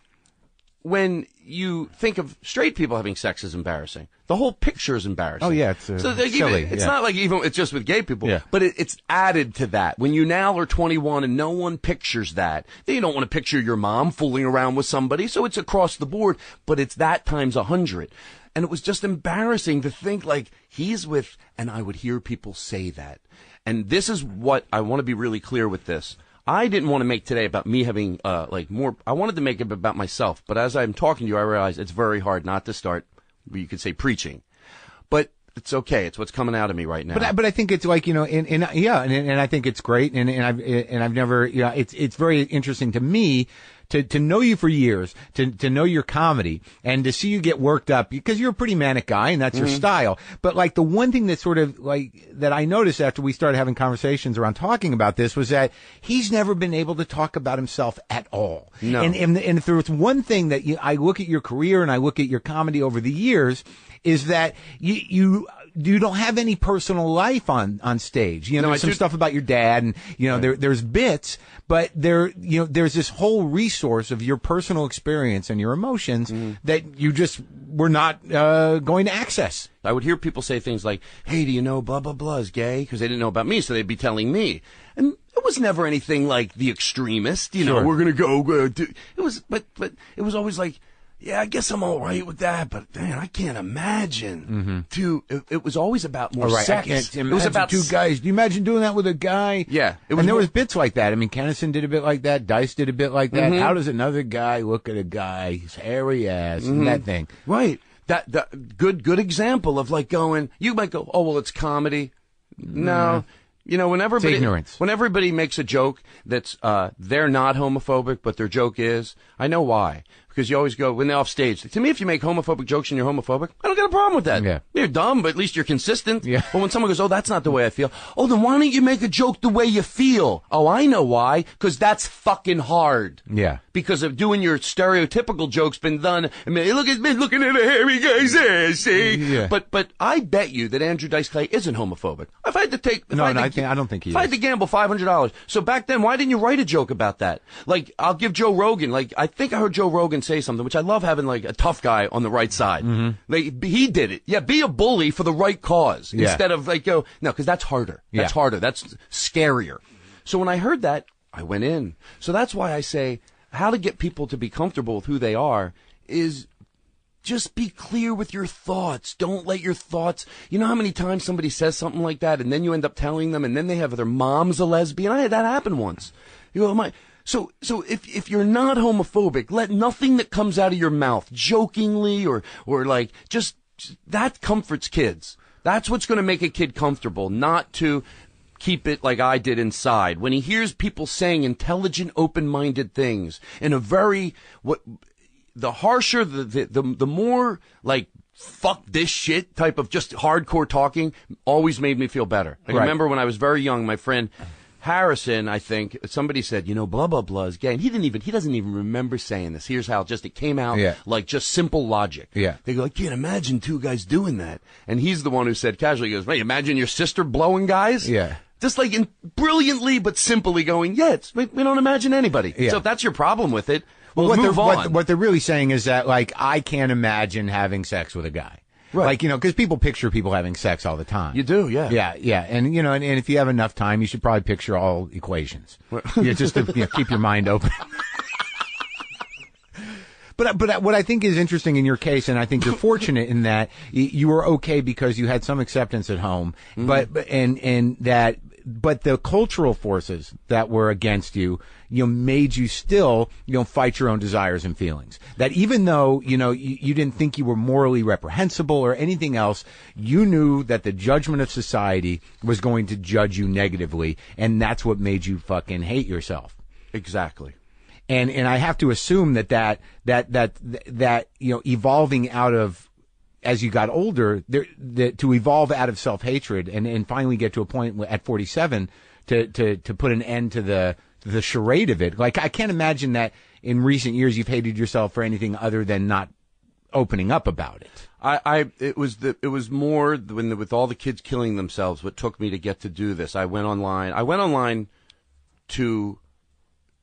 when you think of straight people having sex, is embarrassing. The whole picture is embarrassing. Oh yeah, it's silly. It's not like it's just with gay people, yeah. But it's added to that. When you now are 21 and no one pictures that, then you don't want to picture your mom fooling around with somebody, so it's across the board, but it's that times 100. And it was just embarrassing to think he's with, and I would hear people say that. And this is what I want to be really clear with this. I didn't want to make today about me having more. I wanted to make it about myself, but as I'm talking to you, I realize it's very hard not to start. You could say preaching, but it's okay. It's what's coming out of me right now. But I think it's and I think it's great, and I've never, it's very interesting to me to know you for years, to know your comedy, and to see you get worked up because you're a pretty manic guy and that's your style. But the one thing that sort of that I noticed after we started having conversations around talking about this was that he's never been able to talk about himself at all. No. And if there was one thing that I look at your career and I look at your comedy over the years is that you don't have any personal life on stage. There's some stuff about your dad and, there's bits, but there's this whole resource of your personal experience and your emotions that you just were not going to access. I would hear people say things like, hey, do you know blah, blah, blah is gay? Because they didn't know about me, so they'd be telling me. And it was never anything like The Extremist, Sure. We're going to go do. It was, but it was always like, yeah, I guess I'm all right with that, but man, I can't imagine. It was always about more sex. I can't imagine it was about two guys. Do you imagine doing that with a guy? Yeah, and there was bits like that. I mean, Kennison did a bit like that. Dice did a bit like that. How does another guy look at a guy, his hairy ass, and that thing? Right. That good example of going. You might go, oh well, it's comedy. No. When everybody makes a joke that's they're not homophobic, but their joke is, I know why. Because you always go, when they're off stage, to me, if you make homophobic jokes and you're homophobic, I don't got a problem with that. Yeah. You're dumb, but at least you're consistent. Yeah. But when someone goes, oh, that's not the way I feel. Oh, then why don't you make a joke the way you feel? Oh, I know why. Because that's fucking hard. Yeah. Because of doing your stereotypical jokes been done. I mean, look at me looking at a hairy guy's ass, see? Yeah. But I bet you that Andrew Dice Clay isn't homophobic. If I had to take... I don't think he is. If I had to gamble $500. So back then, why didn't you write a joke about that? I'll give Joe Rogan, I think I heard Joe Rogan say something, which I love having a tough guy on the right side. He did it. Yeah, be a bully for the right cause instead of no, because that's harder. That's harder. That's scarier. So when I heard that, I went in. So that's why I say how to get people to be comfortable with who they are is just be clear with your thoughts. Don't let your thoughts, you know how many times somebody says something like that and then you end up telling them and then they have their mom's a lesbian? I had that happen once. You go, so if you're not homophobic, let nothing that comes out of your mouth jokingly or like just that comforts kids. That's what's going to make a kid comfortable, not to keep it like I did inside. When he hears people saying intelligent, open-minded things in a very the harsher, the more like fuck this shit type of just hardcore talking always made me feel better. I remember when I was very young, my friend Harrison, I think, somebody said, blah, blah, blah is gay. And he doesn't even remember saying this. Here's how it came out like just simple logic. Yeah. They go, I can't imagine two guys doing that. And he's the one who said casually, he goes, hey, imagine your sister blowing guys? Yeah. Just like brilliantly but simply going, we don't imagine anybody. Yeah. So if that's your problem with it, we'll move on. What they're really saying is that, like, I can't imagine having sex with a guy. Right. Like, because people picture people having sex all the time. You do, yeah. Yeah, yeah. And, and if you have enough time, you should probably picture all equations. Just to keep your mind open. But what I think is interesting in your case, and I think you're fortunate in that you were okay because you had some acceptance at home, but the cultural forces that were against you, made you still, fight your own desires and feelings. That even though, you didn't think you were morally reprehensible or anything else, you knew that the judgment of society was going to judge you negatively, and that's what made you fucking hate yourself. Exactly. And I have to assume that evolving out of, as you got older, to evolve out of self-hatred and finally get to a point at 47 to put an end to the charade of it. Like, I can't imagine that in recent years you've hated yourself for anything other than not opening up about it. It was more with all the kids killing themselves, what took me to get to do this. I went online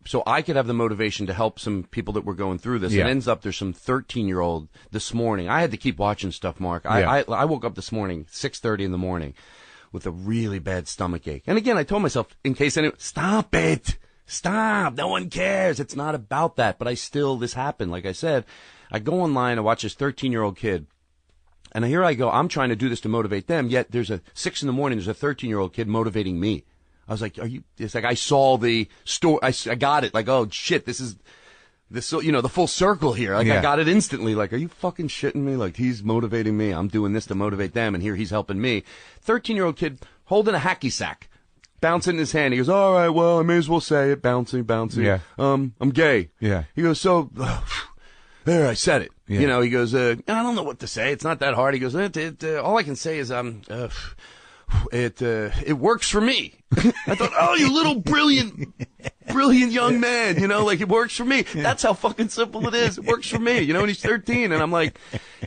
so I could have the motivation to help some people that were going through this. Yeah. It ends up there's some 13-year-old this morning. I had to keep watching stuff, Mark. Yeah. I woke up this morning, 6:30 in the morning, with a really bad stomach ache. And again, I told myself, in case anyone, stop it. Stop. No one cares. It's not about that. But this happened. Like I said, I go online, I watch this 13-year-old kid. And here I go. I'm trying to do this to motivate them. Yet there's a 6 in the morning, there's a 13-year-old kid motivating me. I was like, it's like I saw the story. I got it. Like, oh shit, this is the full circle here. Like, I got it instantly. Like, are you fucking shitting me? Like, he's motivating me. I'm doing this to motivate them. And here he's helping me. 13-year-old kid holding a hacky sack, bouncing in his hand. He goes, all right, well, I may as well say it. Bouncy. Yeah. I'm gay. Yeah. He goes, so, there, I said it. Yeah. He goes, I don't know what to say. It's not that hard. He goes, all I can say is, it works for me. I thought, oh, you little brilliant young man, like, it works for me. That's how fucking simple it is. It works for me, and he's 13, and I'm like,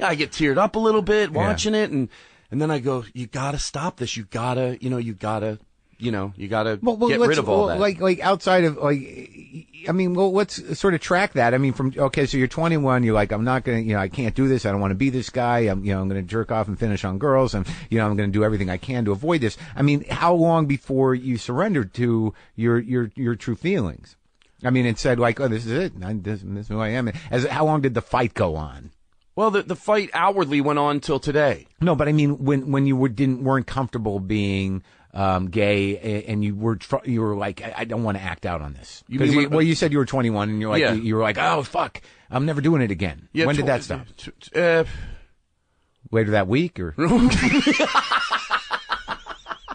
I get teared up a little bit watching it, and then I go, you gotta stop this. You gotta get rid of all that. Like outside of, let's sort of track that. I mean, so you're 21, you're like, I'm not going to, I can't do this. I don't want to be this guy. I'm going to jerk off and finish on girls. And, I'm going to do everything I can to avoid this. I mean, how long before you surrendered to your true feelings? I mean, it said like, oh, this is it. This is who I am. How long did the fight go on? Well, the fight outwardly went on till today. No, but I mean, when you weren't comfortable being gay, and you were like, I don't want to act out on this. You said you were 21, and you're like, you were like, oh fuck, I'm never doing it again. Yeah, when did that stop? Later that week, or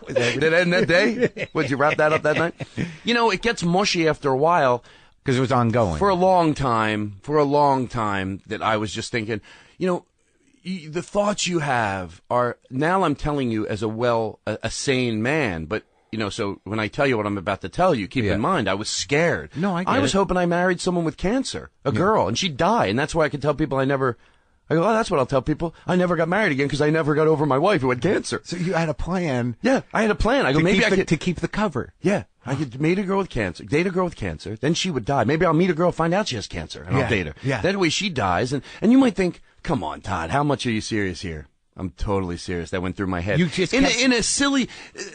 did it end that day? Would you wrap that up that night? It gets mushy after a while because it was ongoing for a long time. That I was just thinking, the thoughts you have are, now I'm telling you as a sane man, but, so when I tell you what I'm about to tell you, keep in mind, I was scared. No, I was hoping I married someone with cancer, a girl, and she'd die. And that's why I could tell people I go, oh, that's what I'll tell people. I never got married again because I never got over my wife who had cancer. So you had a plan. Yeah, I had a plan. I go, maybe I could. To keep the cover. Yeah. I could date a girl with cancer, then she would die. Maybe I'll meet a girl, find out she has cancer, and I'll date her. Yeah. That way she dies, and you might think, come on, Todd, how much are you serious here? I'm totally serious. That went through my head. You just in a silly,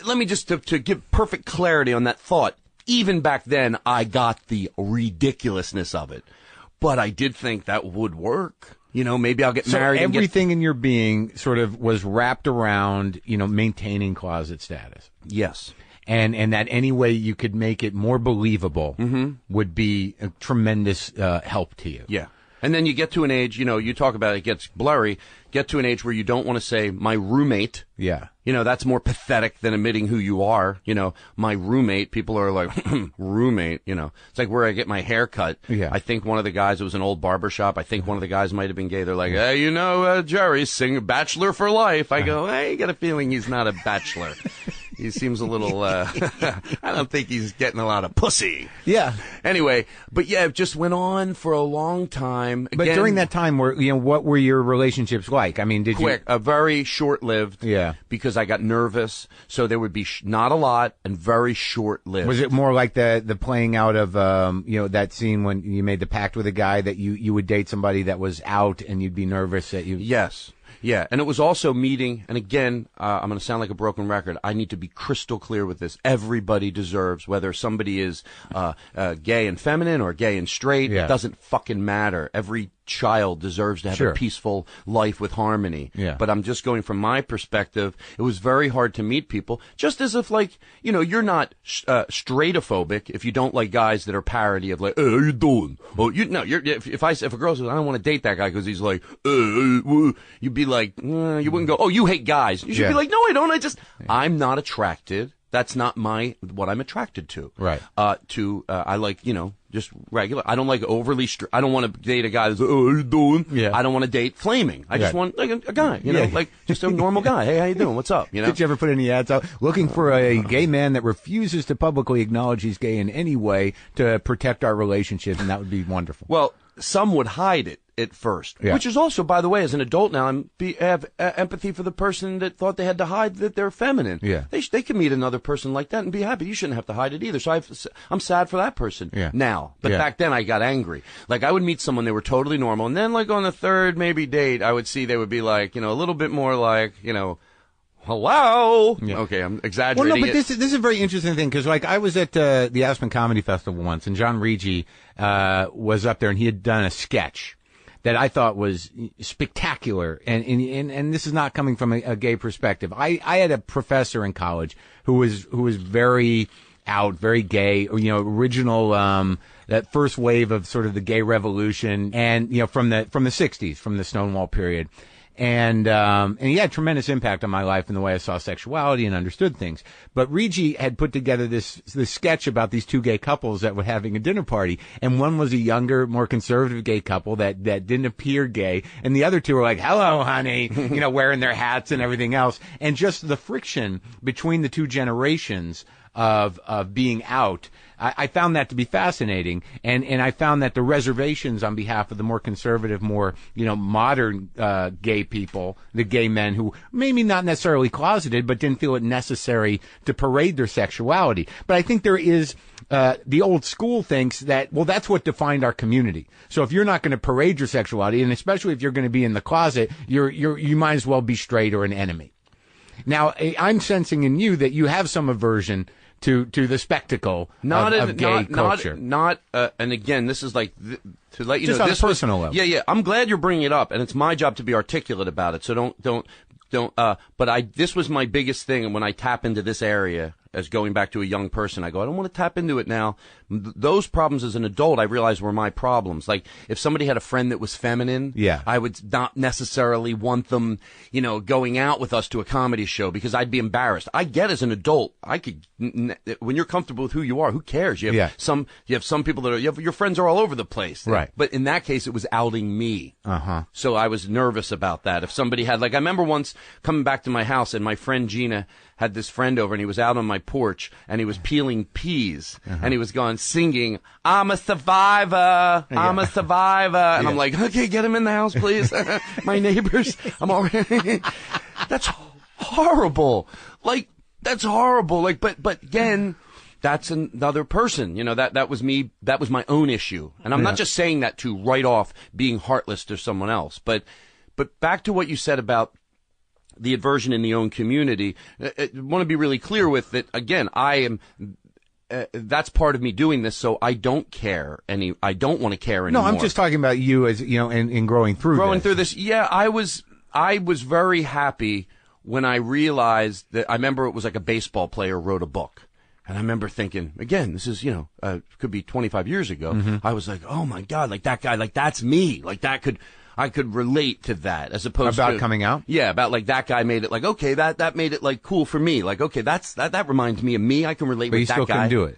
let me just, to give perfect clarity on that thought, even back then, I got the ridiculousness of it. But I did think that would work. You know, maybe I'll get So married. everything in your being sort of was wrapped around, maintaining closet status. Yes. And that any way you could make it more believable would be a tremendous help to you. Yeah. And then you get to an age, you talk about it gets blurry, get to an age where you don't want to say my roommate. Yeah. That's more pathetic than admitting who you are. My roommate, people are like, roommate, It's like where I get my hair cut. Yeah. I think one of the guys, it was an old barber shop. I think one of the guys might have bing gay. They're like, hey, Jerry, sing Bachelor for Life. I go, hey, I got a feeling he's not a bachelor. He seems a little, I don't think he's getting a lot of pussy. Yeah. Anyway, but yeah, it just went on for a long time. But Again, during that time, what were your relationships like? I mean, did quick, very short-lived. Yeah. Because I got nervous, so there would be not a lot and very short-lived. Was it more like the playing out of that scene when you made the pact with a guy that you would date somebody that was out and you'd be nervous that you? Yes. Yeah, and it was also meeting, and again, I'm going to sound like a broken record. I need to be crystal clear with this. Everybody deserves, whether somebody is gay and feminine or gay and straight, Yeah. It doesn't fucking matter. Every child deserves to have Sure. a peaceful life with harmony. Yeah. But I'm just going from my perspective. It was very hard to meet people, just as if, like, you're not straightophobic if you don't like guys that are parody of like, hey, how you doing? Oh, if a girl says I don't want to date that guy because he's like, you'd be like, you wouldn't go, oh, you hate guys. You should be like, no, I don't. I'm not attracted. That's not what I'm attracted to. Right. I like, just regular. I don't like overly, I don't want to date a guy that's, oh, how you doing? Yeah. I don't want to date flaming. I just want like a guy, Yeah. like just a normal guy. Hey, how you doing? What's up? Did you ever put any ads out looking for a gay man that refuses to publicly acknowledge he's gay in any way to protect our relationship? And that would be wonderful. Well, some would hide it at first, Yeah. which is also, by the way, as an adult now, I have empathy for the person that thought they had to hide that they're feminine. Yeah. They can meet another person like that and be happy. You shouldn't have to hide it either. So I'm sad for that person now. But back then I got angry. Like I would meet someone, they were totally normal. And then like on the third maybe date, I would see they would be like, a little bit more like, hello. Yeah. Okay, I'm exaggerating. Well, no, but this is a very interesting thing because, like, I was at the Aspen Comedy Festival once, and John Rigi was up there, and he had done a sketch that I thought was spectacular, and this is not coming from a gay perspective. I had a professor in college who was very out, very gay, original, that first wave of sort of the gay revolution, and from the 60s, from the Stonewall period. And he had tremendous impact on my life in the way I saw sexuality and understood things. But Rigi had put together this sketch about these two gay couples that were having a dinner party. And one was a younger, more conservative gay couple that didn't appear gay. And the other two were like, hello, honey, wearing their hats and everything else. And just the friction between the two generations of being out. I found that to be fascinating, and I found that the reservations on behalf of the more conservative, more modern gay people, the gay men who maybe not necessarily closeted, but didn't feel it necessary to parade their sexuality. But I think there is the old school thinks that, well, that's what defined our community. So if you're not going to parade your sexuality, and especially if you're going to be in the closet, you might as well be straight or an enemy. Now, I'm sensing in you that you have some aversion to the spectacle of gay culture. And again, this is like to let you just know on this a personal level. Yeah. I'm glad you're bringing it up, and it's my job to be articulate about it. So don't. But this was my biggest thing, and when I tap into this area as going back to a young person, I go, I don't want to tap into it now. Those problems as an adult, I realized were my problems. Like if somebody had a friend that was feminine, I would not necessarily want them, going out with us to a comedy show because I'd be embarrassed. I get as an adult, when you're comfortable with who you are, who cares? You have some people that your friends are all over the place. Right. But in that case, it was outing me. So I was nervous about that. If somebody had, like, I remember once coming back to my house and my friend Gina had this friend over and he was out on my porch and he was peeling peas and he was singing, I'm a survivor, I'm a survivor. And I'm like, okay, get him in the house, please. My neighbors, I'm already, that's horrible. Like, that's horrible. Like, but again, that's another person. That was me. That was my own issue. And I'm not just saying that to write off being heartless to someone else, but back to what you said about the aversion in the own community, I want to be really clear with that. Again, I am that's part of me doing this, so I don't care I don't want to care anymore. No, I'm just talking about you as, in growing through this. Yeah, I was very happy when I realized that. I remember it was like a baseball player wrote a book. And I remember thinking, again, this is, could be 25 years ago. Mm-hmm. I was like, oh my God, like that guy, like that's me. Like I could relate to that as opposed to. About coming out? Yeah, about like that guy made it like, okay, that made it like cool for me. Like, okay, that reminds me of me. I can relate But with that guy. But you still couldn't do it?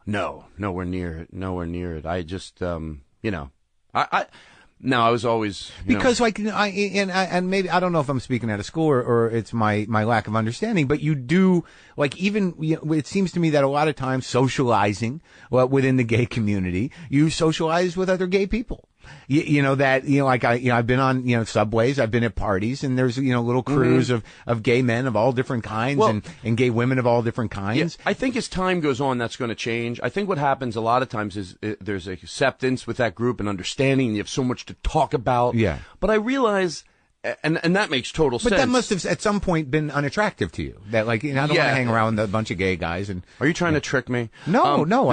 No, nowhere near it. I just, No, I was always because and maybe I don't know if I'm speaking out of school or it's my lack of understanding, but you do even it seems to me that a lot of times socializing within the gay community, you socialize with other gay people. I've been on subways, I've been at parties, and there's little crews of gay men of all different kinds and gay women of all different kinds. Yeah, I think as time goes on, that's going to change. I think what happens a lot of times is there's acceptance with that group and understanding. And you have so much to talk about. Yeah, but I realize. And that makes total sense. But that must have at some point been unattractive to you. That I don't want to hang around with a bunch of gay guys. And are you trying to trick me? No. No.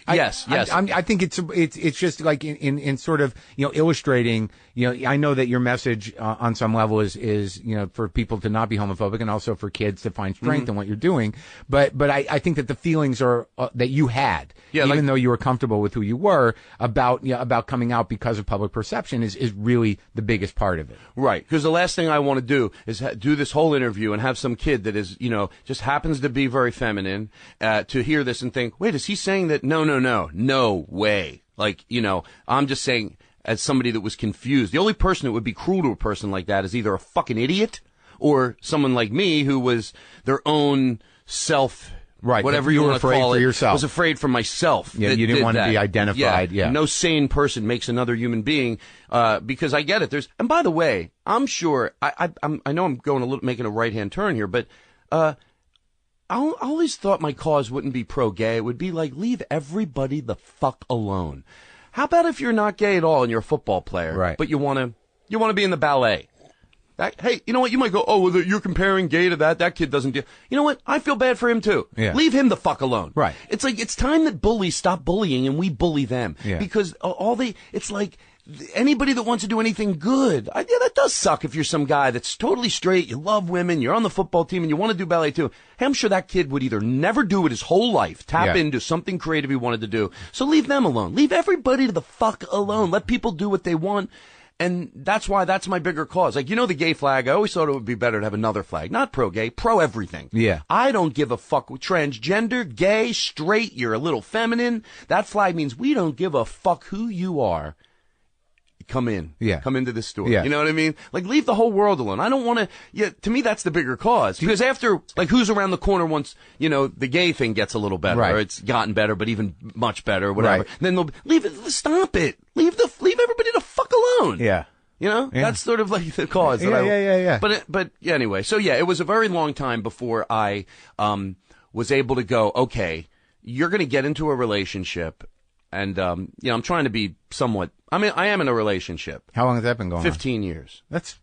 Yes. I think it's just like in sort of illustrating. I know that your message on some level is for people to not be homophobic and also for kids to find strength in what you're doing. But I think that the feelings are that you had, even though you were comfortable with who you were about coming out because of public perception is really the biggest part of it. Right, because the last thing I want to do is do this whole interview and have some kid that is, just happens to be very feminine, to hear this and think, wait, is he saying that? No way. I'm just saying, as somebody that was confused, the only person that would be cruel to a person like that is either a fucking idiot or someone like me who was their own self. Right, whatever you you were want to afraid call for it, yourself. was afraid for myself. Yeah, you didn't want to be identified. Yeah, no sane person makes another human being. Because I get it. And by the way, I'm sure I know I'm going making a right hand turn here, but I always thought my cause wouldn't be pro-gay. It would be like leave everybody the fuck alone. How about if you're not gay at all and you're a football player, right? But you want to be in the ballet. Hey, you know what? You might go, oh, well, you're comparing gay to that. That kid doesn't do. You know what? I feel bad for him too. Yeah. Leave him the fuck alone. Right. It's like it's time that bullies stop bullying and we bully them. Yeah. Because it's like anybody that wants to do anything good. That does suck if you're some guy that's totally straight. You love women. You're on the football team and you want to do ballet too. Hey, I'm sure that kid would either never do it his whole life, tap into something creative he wanted to do. So leave them alone. Leave everybody to the fuck alone. Let people do what they want. And that's why that's my bigger cause. Like, the gay flag, I always thought it would be better to have another flag. Not pro-gay, pro-everything. Yeah. I don't give a fuck with transgender, gay, straight, you're a little feminine. That flag means we don't give a fuck who you are. Come in. Yeah. Come into this store. Yeah. You know what I mean? Like, leave the whole world alone. I don't want to, to me, that's the bigger cause. Because after, who's around the corner once, the gay thing gets a little better, right. or it's gotten better, but even much better, or whatever. Right. Then they'll leave it, stop it. Leave everybody the fuck alone. Yeah. Yeah. That's sort of like the cause. Yeah. But anyway, so yeah, it was a very long time before I, was able to go, okay, you're going to get into a relationship. And, I'm trying to be somewhat, I am in a relationship. How long has that been going 15 years. That's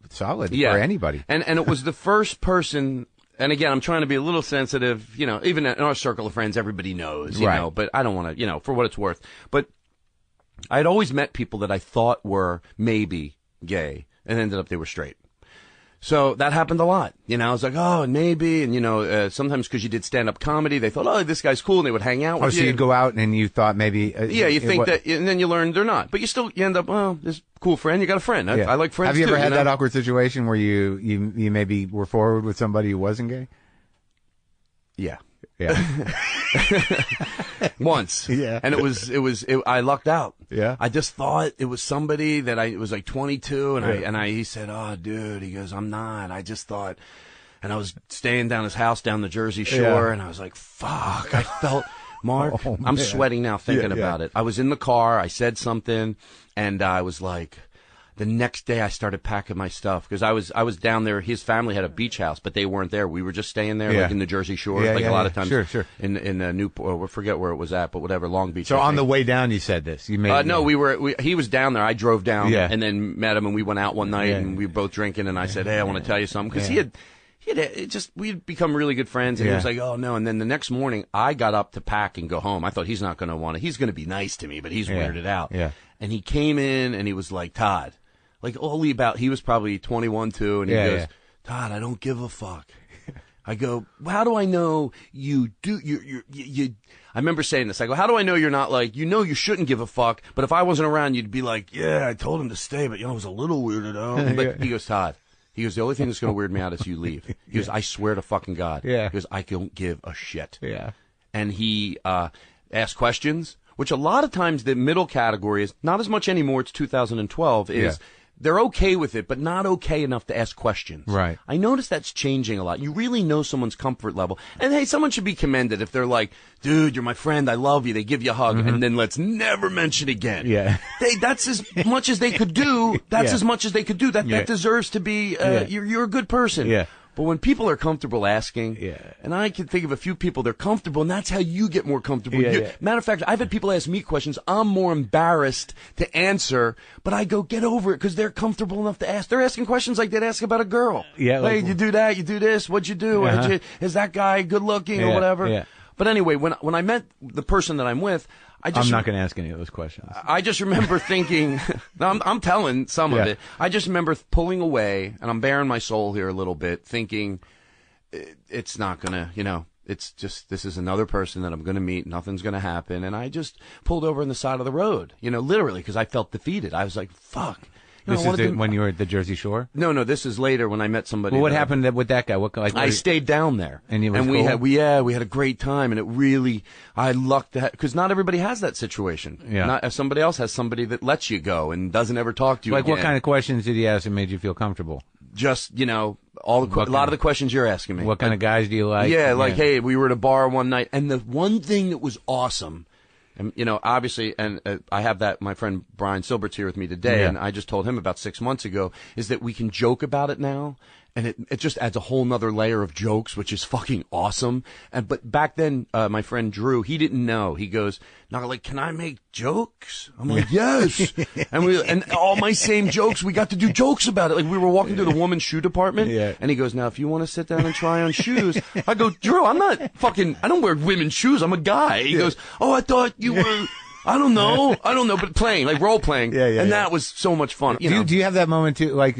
solid for anybody. And it was the first person, and again, I'm trying to be a little sensitive, even in our circle of friends, everybody knows, you know, but I don't want to, for what it's worth. But I'd always met people that I thought were maybe gay, and ended up they were straight. So that happened a lot. I was like, oh, maybe. And, sometimes because you did stand-up comedy, they thought, oh, this guy's cool, and they would hang out with you. So you'd go out and you thought maybe... you think that, and then you learn they're not. But you end up, oh, this cool friend, you got a friend. I like friends, Have you too, ever had that awkward situation where you maybe were forward with somebody who wasn't gay? Yeah. Once. Yeah. And I lucked out. Yeah. I just thought it was somebody that it was like 22 and he said, oh, dude, he goes, I'm not. I just thought, and I was staying down his house down the Jersey Shore and I was like, fuck, I felt, Mark, I'm sweating now thinking about it. I was in the car. I said something and I was like, the next day I started packing my stuff because I was down there. His family had a beach house, but they weren't there. We were just staying there, like in the Jersey Shore, a lot of times. Sure. In Newport, I forget where it was at, but whatever, Long Beach. So on the way down, you said this. You made no, he was down there. I drove down and then met him, and we went out one night and we were both drinking. And I said, hey, I want to tell you something because we'd become really good friends, and he was like, oh, no. And then the next morning, I got up to pack and go home. I thought he's not going to want to. He's going to be nice to me, but he's weirded out. Yeah. And he came in, and he was like, Todd, like only about, he was probably 21, too, and he goes, Todd, I don't give a fuck. I go, well, how do I know you do, I remember saying this. I go, how do I know you're not like, you shouldn't give a fuck, but if I wasn't around, you'd be like, yeah, I told him to stay, but, I was a little weirded out. But he goes, Todd, he goes, the only thing that's going to weird me out is you leave. He goes, I swear to fucking God. Yeah. He goes, I don't give a shit. Yeah. And he asked questions, which a lot of times the middle category is, not as much anymore, it's 2012, is they're okay with it, but not okay enough to ask questions. Right. I notice that's changing a lot. You really know someone's comfort level. And, hey, someone should be commended if they're like, dude, you're my friend, I love you, they give you a hug, and then let's never mention again. Yeah. That's as much as they could do. That's as much as they could do. That deserves to be, you're a good person. Yeah. But when people are comfortable asking, and I can think of a few people, they're comfortable, and that's how you get more comfortable. Matter of fact, I've had people ask me questions I'm more embarrassed to answer, but I go, get over it, because they're comfortable enough to ask. They're asking questions like they'd ask about a girl. Yeah, like, hey, you do that, you do this, what'd you do? Is that guy good looking or whatever? Yeah. But anyway, when I met the person that I'm with, I'm not going to ask any of those questions. I just remember thinking, I'm telling some of it. I just remember pulling away, and I'm bearing my soul here a little bit, thinking it's not going to, it's just, this is another person that I'm going to meet. Nothing's going to happen. And I just pulled over on the side of the road, literally, because I felt defeated. I was like, fuck. This is when you were at the Jersey Shore? No, this is later when I met somebody. Well, what happened with that guy? I stayed down there. And we had a great time, and it really, I lucked that, because not everybody has that situation. Yeah. Not if somebody else has somebody that lets you go and doesn't ever talk to you again. What kind of questions did he ask that made you feel comfortable? Just, a lot of the questions you're asking me. What kind of guys do you like? Yeah, hey, we were at a bar one night, and the one thing that was awesome, and, obviously, and I have my friend Brian Silbert's here with me today, and I just told him about 6 months ago, is that we can joke about it now, and it just adds a whole nother layer of jokes, which is fucking awesome. But back then, my friend Drew, he didn't know. He goes, can I make jokes? I'm like, yes. And all my same jokes, we got to do jokes about it. Like, we were walking through the woman's shoe department, and he goes, now, if you want to sit down and try on shoes, I go, Drew, I don't wear women's shoes. I'm a guy. He goes, oh, I thought you were... I don't know, but playing, like role playing, that was so much fun. Do you have that moment too? Like,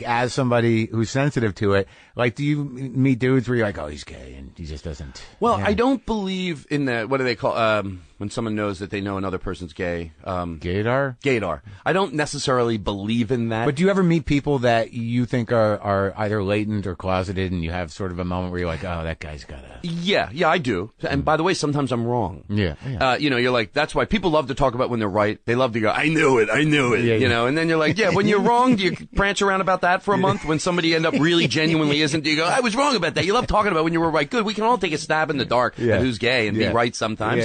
as somebody who's sensitive to it, do you meet dudes where you're like, oh, he's gay, and he just doesn't? Well, I don't believe in that. What do they call when someone knows that they know another person's gay? Gaydar. Gaydar. I don't necessarily believe in that. But do you ever meet people that you think are either latent or closeted, and you have sort of a moment where you're like, oh, that guy's got a... Yeah, I do. And by the way, sometimes I'm wrong. Yeah. You're like, that's why people love to talk about when they're right. They love to go, I knew it, and then you're like, yeah, when you're wrong, do you prance around about that for a month? When somebody end up really genuinely isn't, do you go, I was wrong about that? You love talking about when you were right. Good, we can all take a stab in the dark at who's gay and be right sometimes.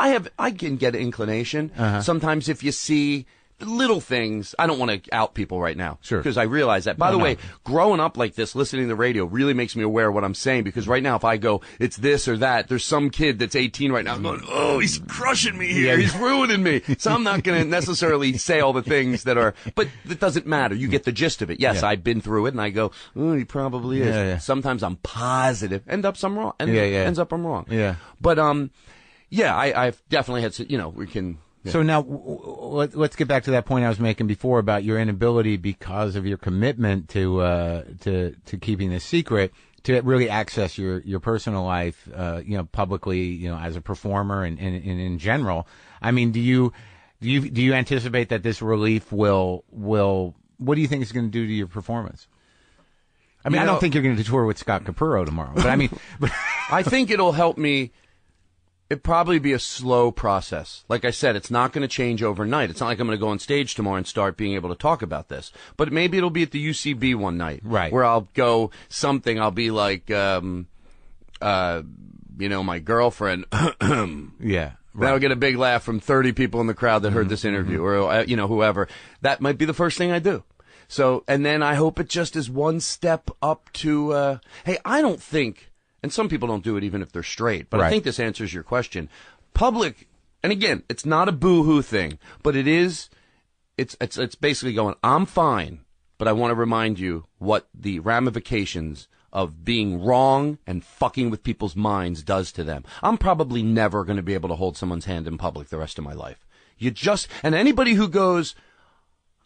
I can get an inclination. Sometimes if you see little things, I don't want to out people right now. Sure. Because I realize that. By the way, growing up like this, listening to the radio really makes me aware of what I'm saying, because right now if I go, it's this or that, there's some kid that's 18 right now going, oh, he's crushing me here. He's ruining me. So I'm not going to necessarily say all the things that are, but it doesn't matter. You get the gist of it. Yes, I've been through it, and I go, oh, he probably is. Sometimes I'm positive. Ends up I'm wrong. Yeah. But, I've definitely had, we can... Yeah. So now, let's get back to that point I was making before about your inability, because of your commitment to keeping this secret, to really access your personal life, publicly, as a performer and in general. I mean, do you anticipate that this relief will what do you think it's going to do to your performance? I mean, I don't think you're going to tour with Scott Capurro tomorrow, but I mean, I think it'll help me. It'd probably be a slow process. Like I said, it's not going to change overnight. It's not like I'm going to go on stage tomorrow and start being able to talk about this. But maybe it'll be at the UCB one night. Right. Where I'll go something. I'll be like, my girlfriend. Yeah. Right. That'll get a big laugh from 30 people in the crowd that heard this interview, or, whoever. That might be the first thing I do. So, and then I hope it just is one step up to, hey, I don't think... And some people don't do it even if they're straight. But I think this answers your question. Public, and again, it's not a boo-hoo thing, but it is, it's basically going, I'm fine, but I want to remind you what the ramifications of being wrong and fucking with people's minds does to them. I'm probably never going to be able to hold someone's hand in public the rest of my life. And anybody who goes,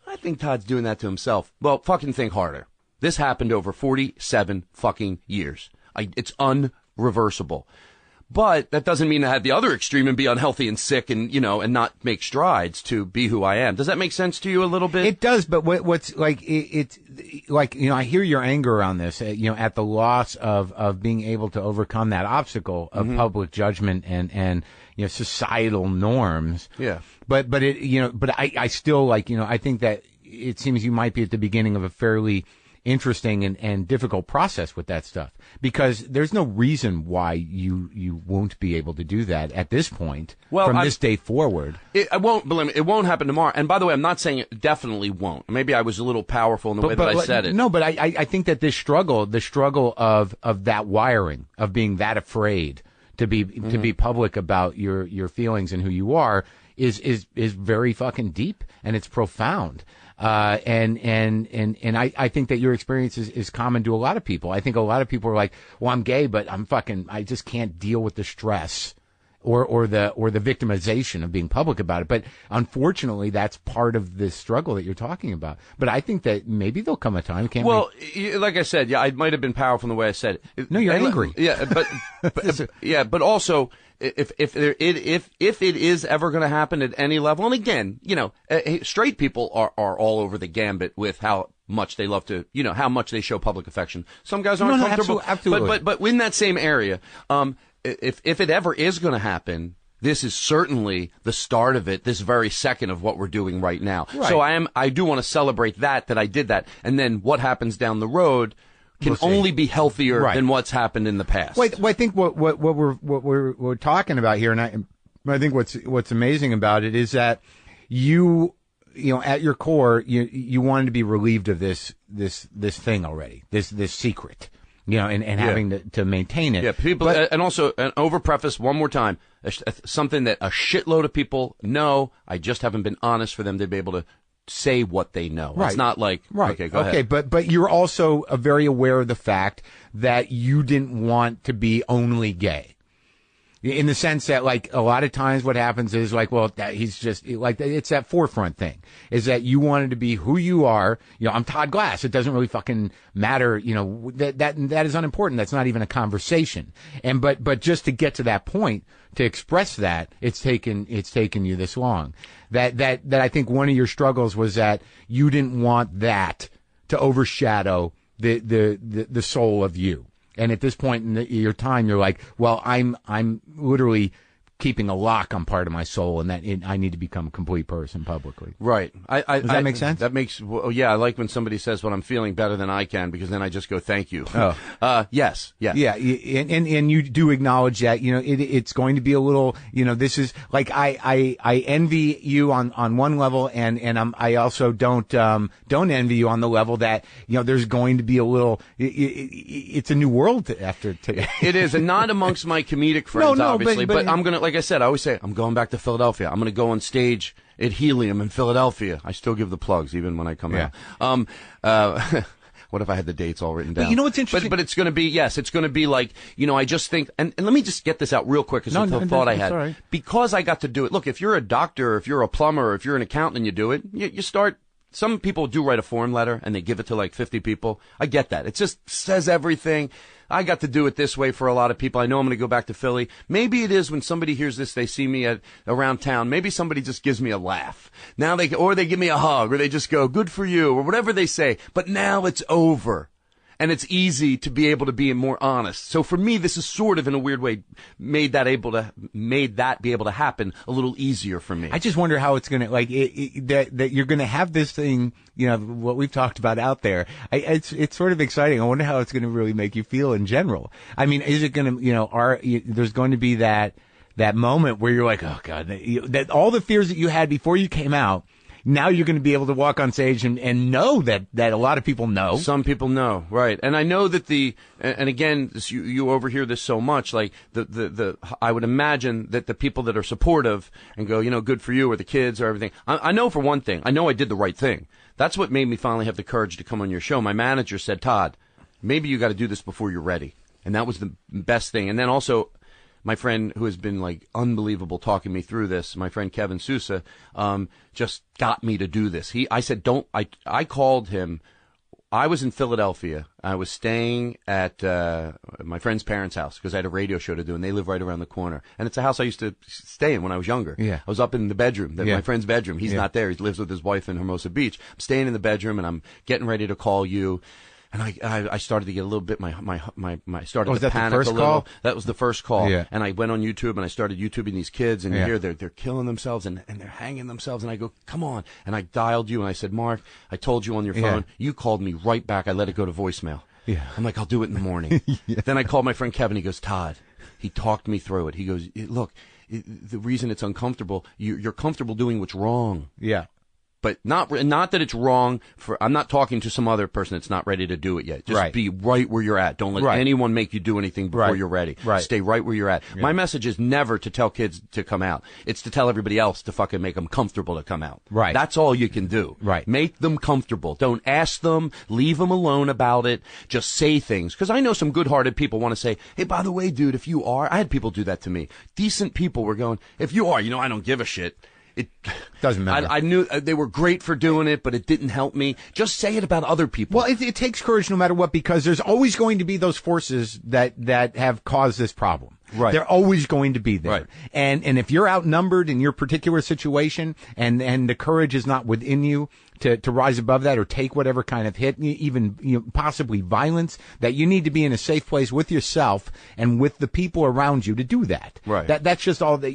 I think Todd's doing that to himself. Well, fucking think harder. This happened over 47 fucking years. It's unreversible. But that doesn't mean I had the other extreme and be unhealthy and sick and, and not make strides to be who I am. Does that make sense to you a little bit? It does, but what's like, it's like, I hear your anger around this, at the loss of being able to overcome that obstacle of public judgment and, societal norms. Yeah. But I still I think that it seems you might be at the beginning of a fairly interesting and difficult process with that stuff, because there's no reason why you won't be able to do that at this point from this day forward. It won't happen tomorrow. And by the way, I'm not saying it definitely won't. Maybe I was a little powerful in the way that I said it. No, but I think that the struggle of that wiring, of being that afraid to be public about your feelings and who you are is very fucking deep, and it's profound. And I think that your experience is common to a lot of people. I think a lot of people are like, well, I'm gay, but I just can't deal with the stress or the victimization of being public about it. But unfortunately, that's part of the struggle that you're talking about. But I think that maybe there'll come a time. Like I said, I might have been powerful in the way I said it. No, you're angry. Yeah, but also, if it is ever going to happen at any level, and again, straight people are all over the gambit with how much they love to, how much they show public affection. Some guys aren't comfortable. Absolutely. But in that same area, if it ever is going to happen, this is certainly the start of it, this very second of what we're doing right now. Right. So I do want to celebrate that I did that. And then what happens down the road can only be healthier than what's happened in the past. Well, I think what we're talking about here, and I think what's amazing about it is that you at your core, you wanted to be relieved of this thing already, this secret. And having to maintain it. Yeah, people, and also, an overpreface one more time, something that a shitload of people know. I just haven't been honest for them to be able to say what they know. Right. It's not like, okay, go ahead. Okay, but you're also very aware of the fact that you didn't want to be only gay. In the sense that, a lot of times what happens is, he's just, it's that forefront thing, is that you wanted to be who you are. I'm Todd Glass. It doesn't really fucking matter, that is unimportant. That's not even a conversation. But just to get to that point, to express that, it's taken you this long. That I think one of your struggles was that you didn't want that to overshadow the soul of you. And at this point in your time, you're like, well, I'm literally keeping a lock on part of my soul, and that I need to become a complete person publicly. Right. Does that make sense? That makes, I like when somebody says, well, I'm feeling better than I can, because then I just go, thank you. Oh. Yes. Yeah. And you do acknowledge that, it's going to be a little, this is like, I envy you on one level, and I also don't envy you on the level that, there's going to be a little, it's a new world after today. It is, and not amongst my comedic friends, obviously, but I'm gonna, like I said, I always say, I'm going back to Philadelphia. I'm going to go on stage at Helium in Philadelphia. I still give the plugs even when I come out. What if I had the dates all written down? But you know what's interesting? But it's going to be, it's going to be like, I just think, and let me just get this out real quick, because it's a thought I had. Sorry. Because I got to do it. Look, if you're a doctor, if you're a plumber, if you're an accountant and you do it, you start. Some people do write a form letter and they give it to 50 people. I get that. It just says everything. I got to do it this way for a lot of people. I know I'm going to go back to Philly. Maybe it is when somebody hears this, they see me around town. Maybe somebody just gives me a laugh. Or they give me a hug, or they just go, good for you, or whatever they say. But now it's over. And it's easy to be able to be more honest. So for me, this is sort of, in a weird way, made that be able to happen a little easier for me. I just wonder how it's going to, that you're going to have this thing, what we've talked about out there. It's sort of exciting. I wonder how it's going to really make you feel in general. I mean, is it going to, there's going to be that moment where you're like, oh God, that all the fears that you had before you came out, now you're going to be able to walk on stage and know that a lot of people know. Some people know, right? And I know that and again, you overhear this so much, I would imagine that the people that are supportive and go, good for you, or the kids or everything. I know for one thing, I know I did the right thing. That's what made me finally have the courage to come on your show. My manager said, Todd, maybe you got to do this before you're ready. And that was the best thing. And then also, my friend who has been like unbelievable talking me through this, my friend Kevin Sousa, just got me to do this. I said, I called him. I was in Philadelphia. I was staying at my friend's parents' house because I had a radio show to do, and they live right around the corner. And it's a house I used to stay in when I was younger. Yeah. I was up in the bedroom, my friend's bedroom. He's not there. He lives with his wife in Hermosa Beach. I'm staying in the bedroom, and I'm getting ready to call you. And I started to get a little bit, I started to panic a little. Call? That was the first call. Yeah. And I went on YouTube and I started YouTubing these kids, and you hear they're killing themselves and they're hanging themselves. And I go, come on. And I dialed you and I said, Mark, I told you on your phone. You called me right back. I let it go to voicemail. Yeah. I'm like, I'll do it in the morning. Then I called my friend Kevin. He goes, Todd. He talked me through it. He goes, look, the reason it's uncomfortable, you're comfortable doing what's wrong. Yeah. But not that it's wrong for. I'm not talking to some other person that's not ready to do it yet. Just be right where you're at. Don't let anyone make you do anything before you're ready. Right. Stay right where you're at. Yeah. My message is never to tell kids to come out. It's to tell everybody else to fucking make them comfortable to come out. Right. That's all you can do. Right. Make them comfortable. Don't ask them. Leave them alone about it. Just say things. Because I know some good-hearted people want to say, hey, by the way, dude, if you are, I had people do that to me. Decent people were going, if you are, I don't give a shit. It doesn't matter. I knew they were great for doing it, but it didn't help me. Just say it about other people. Well, it takes courage no matter what, because there's always going to be those forces that have caused this problem. Right. They're always going to be there. Right. And if you're outnumbered in your particular situation and the courage is not within you to rise above that or take whatever kind of hit, even possibly violence, that you need to be in a safe place with yourself and with the people around you to do that. Right. That's just all that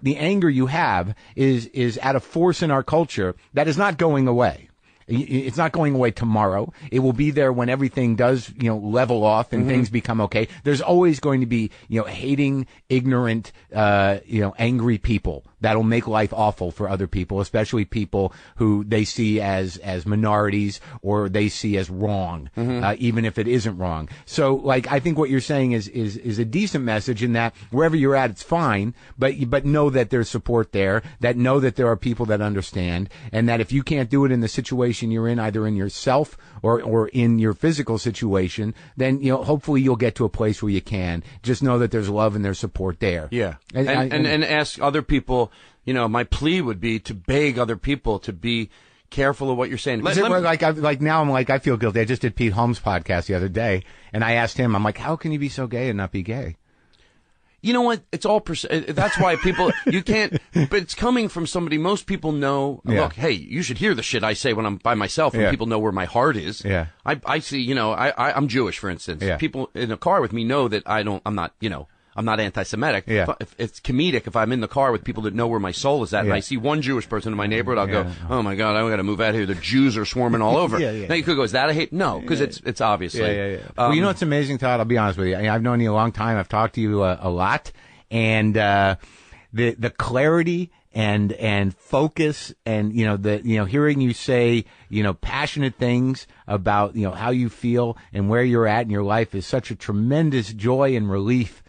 the anger you have is at a force in our culture that is not going away. It's not going away tomorrow. It will be there when everything does, level off and things become okay. There's always going to be, hating, ignorant, angry people that'll make life awful for other people, especially people who they see as minorities or they see as wrong, even if it isn't wrong. So, I think what you're saying is a decent message in that wherever you're at, it's fine, but know that there's support there, that know that there are people that understand, and that if you can't do it in the situation you're in, either in yourself or in your physical situation, then, hopefully you'll get to a place where you can. Just know that there's love and there's support there. Yeah. And ask other people, my plea would be to beg other people to be careful of what you're saying. I feel guilty. I just did Pete Holmes' podcast the other day, and I asked him, I'm like, how can you be so gay and not be gay? You know what? It's all that's why people, you can't, but it's coming from somebody most people know. Yeah. Look, hey, you should hear the shit I say when I'm by myself and people know where my heart is. Yeah. I see, I'm Jewish, for instance. Yeah. People in a car with me know that I'm not anti-Semitic. Yeah. If it's comedic, if I'm in the car with people that know where my soul is at, and I see one Jewish person in my neighborhood, I'll go, oh my God, I got to move out of here. The Jews are swarming all over. Now you could go, is that a hate? No, because it's obviously. Yeah. Well, what's amazing, Todd? I'll be honest with you. I've known you a long time. I've talked to you a lot. And the clarity and focus and hearing you say passionate things about how you feel and where you're at in your life is such a tremendous joy and relief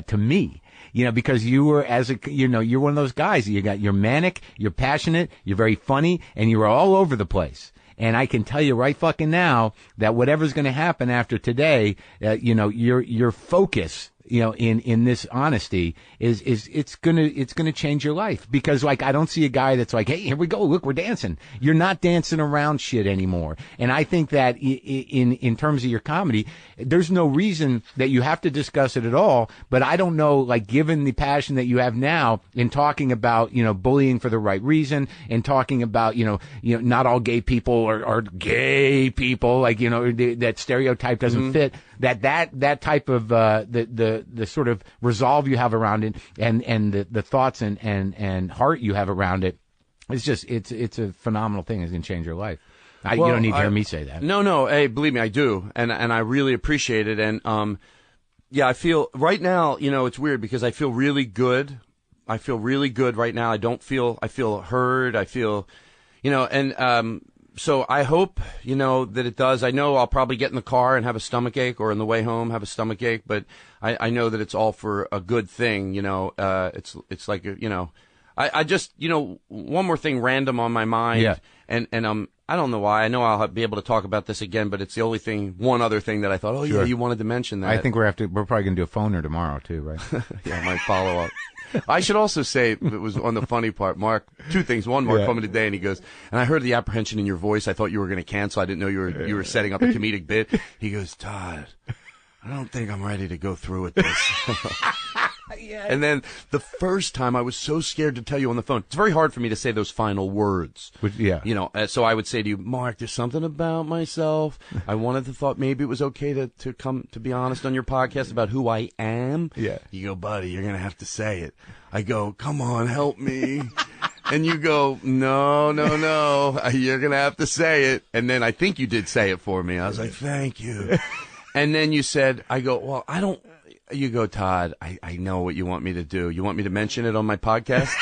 to me. Because you were you're one of those guys. You're manic, you're passionate, you're very funny, and you were all over the place. And I can tell you right fucking now that whatever's going to happen after today, your focus, in this honesty is it's gonna change your life. Because I don't see a guy that's like, hey, here we go, look, we're dancing. You're not dancing around shit anymore. And I think that in terms of your comedy, there's no reason that you have to discuss it at all. But I don't know, given the passion that you have now in talking about, bullying for the right reason and talking about, not all gay people are gay people, that stereotype doesn't fit. That type of the sort of resolve you have around it and the thoughts and heart you have around it, it's just it's a phenomenal thing. It's going to change your life. You don't need to hear me say that. No. Hey, believe me, I do, and I really appreciate it. And I feel right now, it's weird because I feel really good. I feel really good right now. I feel heard. I feel, so I hope, that it does. I know I'll probably get in the car and have a stomach ache, or on the way home have a stomach ache, but I know that it's all for a good thing. It's like, I just, one more thing random on my mind. Yeah. And I don't know why. I know I'll be able to talk about this again, but it's the only one other thing that I thought, oh, Sure. yeah, you wanted to mention that. I think we're probably going to do a phoner tomorrow, too, right? Yeah, I might follow up. I should also say, it was on the funny part, Mark, two things. One, Mark called me today and he goes, and I heard the apprehension in your voice. I thought you were going to cancel. I didn't know you were setting up a comedic bit. He goes, Todd, I don't think I'm ready to go through with this. Yeah. And then the first time I was so scared to tell you on the phone. It's very hard for me to say those final words. Yeah. You know, so I would say to you, Mark, there's something about myself. I wanted to thought maybe it was okay to come to be honest on your podcast about who I am. Yeah. You go, buddy, you're going to have to say it. I go, come on, help me. And you go, no, you're going to have to say it. And then I think you did say it for me. I was like, thank you. And then you said, I go, well, I don't. You go, Todd, I know what you want me to do. You want me to mention it on my podcast?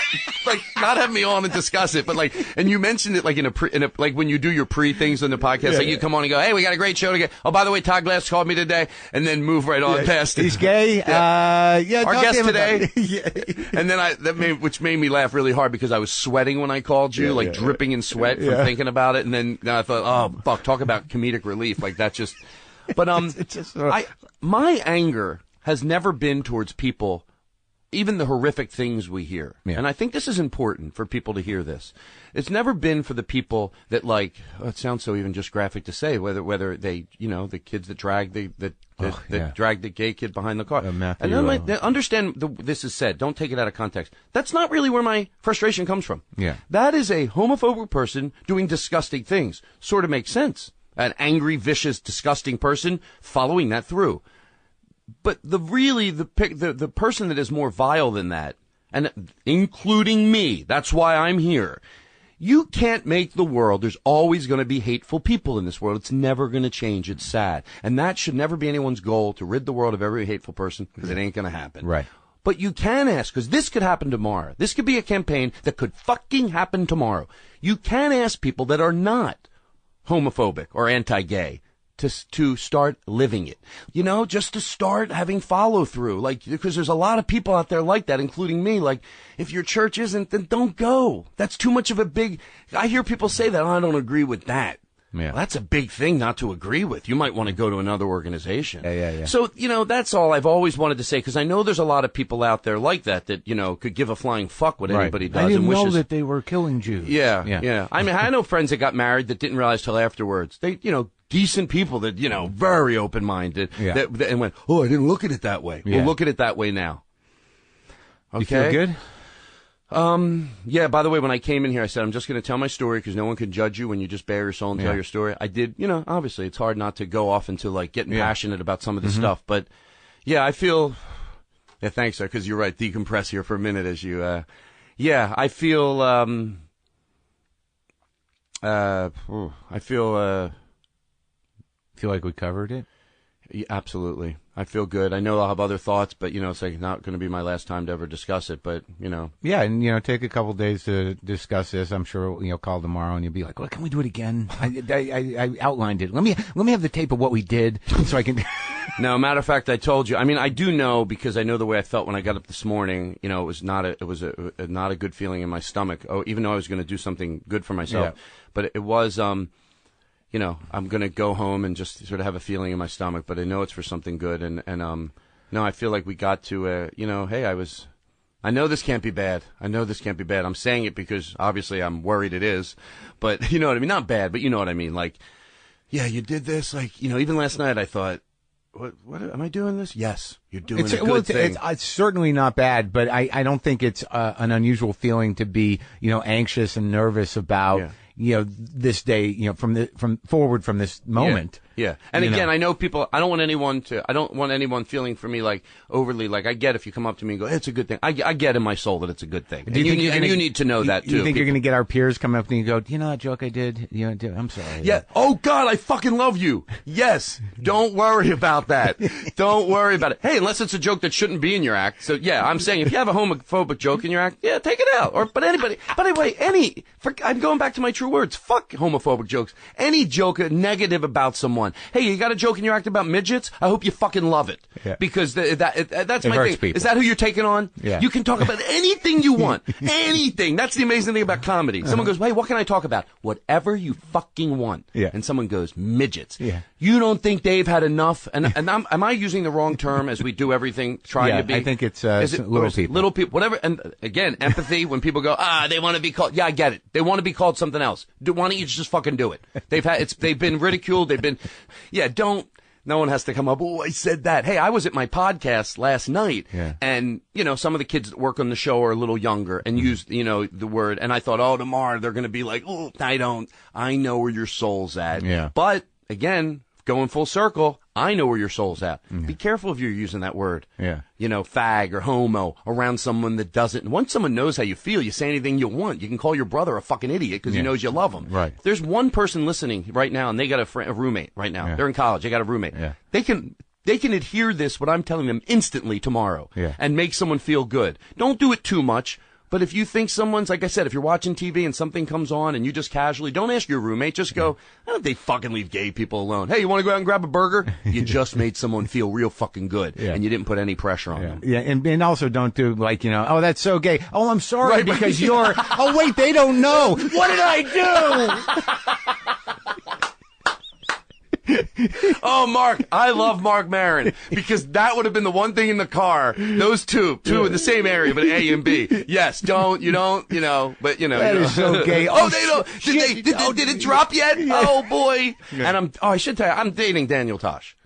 Like, not have me on and discuss it, but like, and you mentioned it like like when you do your pre-things on the podcast, like you come on and go, hey, we got a great show to get. Oh, by the way, Todd Glass called me today, and then move right on past it. He's gay. Our guest today. Yeah. And then which made me laugh really hard because I was sweating when I called you, dripping in sweat from thinking about it. And then I thought, oh, fuck, talk about comedic relief. Like that just, but, it's just, my anger has never been towards people, even the horrific things we hear. Yeah. And I think this is important for people to hear this. It's never been for the people that it sounds so even just graphic to say, whether they, the kids that drag drag the gay kid behind the car. Matthew, and then understand this is said. Don't take it out of context. That's not really where my frustration comes from. Yeah. That is a homophobic person doing disgusting things. Sort of makes sense. An angry, vicious, disgusting person following that through. But the person that is more vile than that, and including me, that's why I'm here. You can't make the world. There's always going to be hateful people in this world. It's never going to change. It's sad. And that should never be anyone's goal, to rid the world of every hateful person, because it ain't going to happen. Right. But you can ask, because this could happen tomorrow. This could be a campaign that could fucking happen tomorrow. You can ask people that are not homophobic or anti-gay to start living it, just to start having follow through, because there's a lot of people out there like that, including me. Like, if your church isn't, then don't go. That's too much of a big, I hear people say that, I don't agree with that. Yeah. Well, that's a big thing not to agree with. You might want to go to another organization. Yeah. So, that's all I've always wanted to say, because I know there's a lot of people out there like that, could give a flying fuck what anybody does. I didn't and know wishes. that they were killing Jews. Yeah. I mean, I know friends that got married that didn't realize till afterwards. They, decent people that, very open-minded, and went, oh, I didn't look at it that way. Yeah. We'll look at it that way now. Okay. You feel good? Yeah, by the way, when I came in here, I said, I'm just going to tell my story because no one can judge you when you just bare your soul and tell your story. I did, obviously it's hard not to go off into getting passionate about some of the stuff, but yeah, I feel, thanks, sir, because you're right, decompress here for a minute as you, I feel, Feel like we covered it? Yeah, absolutely. I feel good. I know I'll have other thoughts, but, it's not going to be my last time to ever discuss it, but, Yeah, and, take a couple days to discuss this. I'm sure, call tomorrow and you'll be like, well, can we do it again? I outlined it. Let me have the tape of what we did so I can... No, matter of fact, I told you. I mean, I do know because I know the way I felt when I got up this morning. It was not a good feeling in my stomach. Oh, even though I was going to do something good for myself, but it was, I'm going to go home and just sort of have a feeling in my stomach, but I know it's for something good. And no, I feel like we got to, hey, I know this can't be bad. I'm saying it because obviously I'm worried it is, but you know what I mean? Not bad, but you know what I mean? Like, yeah, you did this. Like, even last night I thought, what am I doing this? Yes, you're doing a good thing. It's certainly not bad, but I don't think it's an unusual feeling to be, anxious and nervous about, this day, from forward from this moment. Yeah. And again, I know people, I don't want anyone feeling for me like overly, like I get if you come up to me and go, it's a good thing. I get in my soul that it's a good thing. You need to know that too. You think you're going to get our peers coming up to you and go, that joke I did? I'm sorry. Yeah. Oh God, I fucking love you. Yes. Don't worry about that. Don't worry about it. Hey, unless it's a joke that shouldn't be in your act. So yeah, I'm saying if you have a homophobic joke in your act, yeah, take it out. But anyway, I'm going back to my true words. Fuck homophobic jokes. Any joke negative about someone someone, hey, you got a joke in your act about midgets? I hope you fucking love it. Yeah. Because that's my hurts thing. people. Is that who you're taking on? Yeah. You can talk about anything you want. Anything. That's the amazing thing about comedy. Someone goes, hey, what can I talk about? Whatever you fucking want. Yeah. And someone goes, midgets. Yeah. You don't think Dave had enough? And am I using the wrong term as we do everything trying to be? I think it's little people. Little people. Whatever. And again, empathy, when people go, they want to be called. Yeah, I get it. They want to be called something else. Why don't you just fucking do it? They've been ridiculed. No one has to come up, oh, I said that. Hey, I was at my podcast last night, and, some of the kids that work on the show are a little younger and used, the word, and I thought, tomorrow they're going to be like, oh, I know where your soul's at. Yeah. But, again, going full circle, I know where your soul's at. Be careful if you're using that word. Yeah. Fag or homo around someone that doesn't. Once someone knows how you feel, you say anything you want. You can call your brother a fucking idiot because he knows you love him. Right. If there's one person listening right now and they got a roommate right now. Yeah. They're in college. They got a roommate. Yeah. They can adhere this, what I'm telling them, instantly tomorrow and make someone feel good. Don't do it too much. But if you think someone's, like I said, if you're watching TV and something comes on and you just casually, don't ask your roommate, just go, why don't they fucking leave gay people alone? Hey, you want to go out and grab a burger? You just made someone feel real fucking good, and you didn't put any pressure on them. Yeah, and also don't do like, oh, that's so gay. Oh, I'm sorry because you're, oh, wait, they don't know. What did I do? Oh, Mark, I love Marc Maron because that would have been the one thing in the car. Those two in the same area, but A and B. Yes, but That is so gay. Oh, they don't. Did it drop yet? Yeah. Oh boy. And I should tell you, I'm dating Daniel Tosh.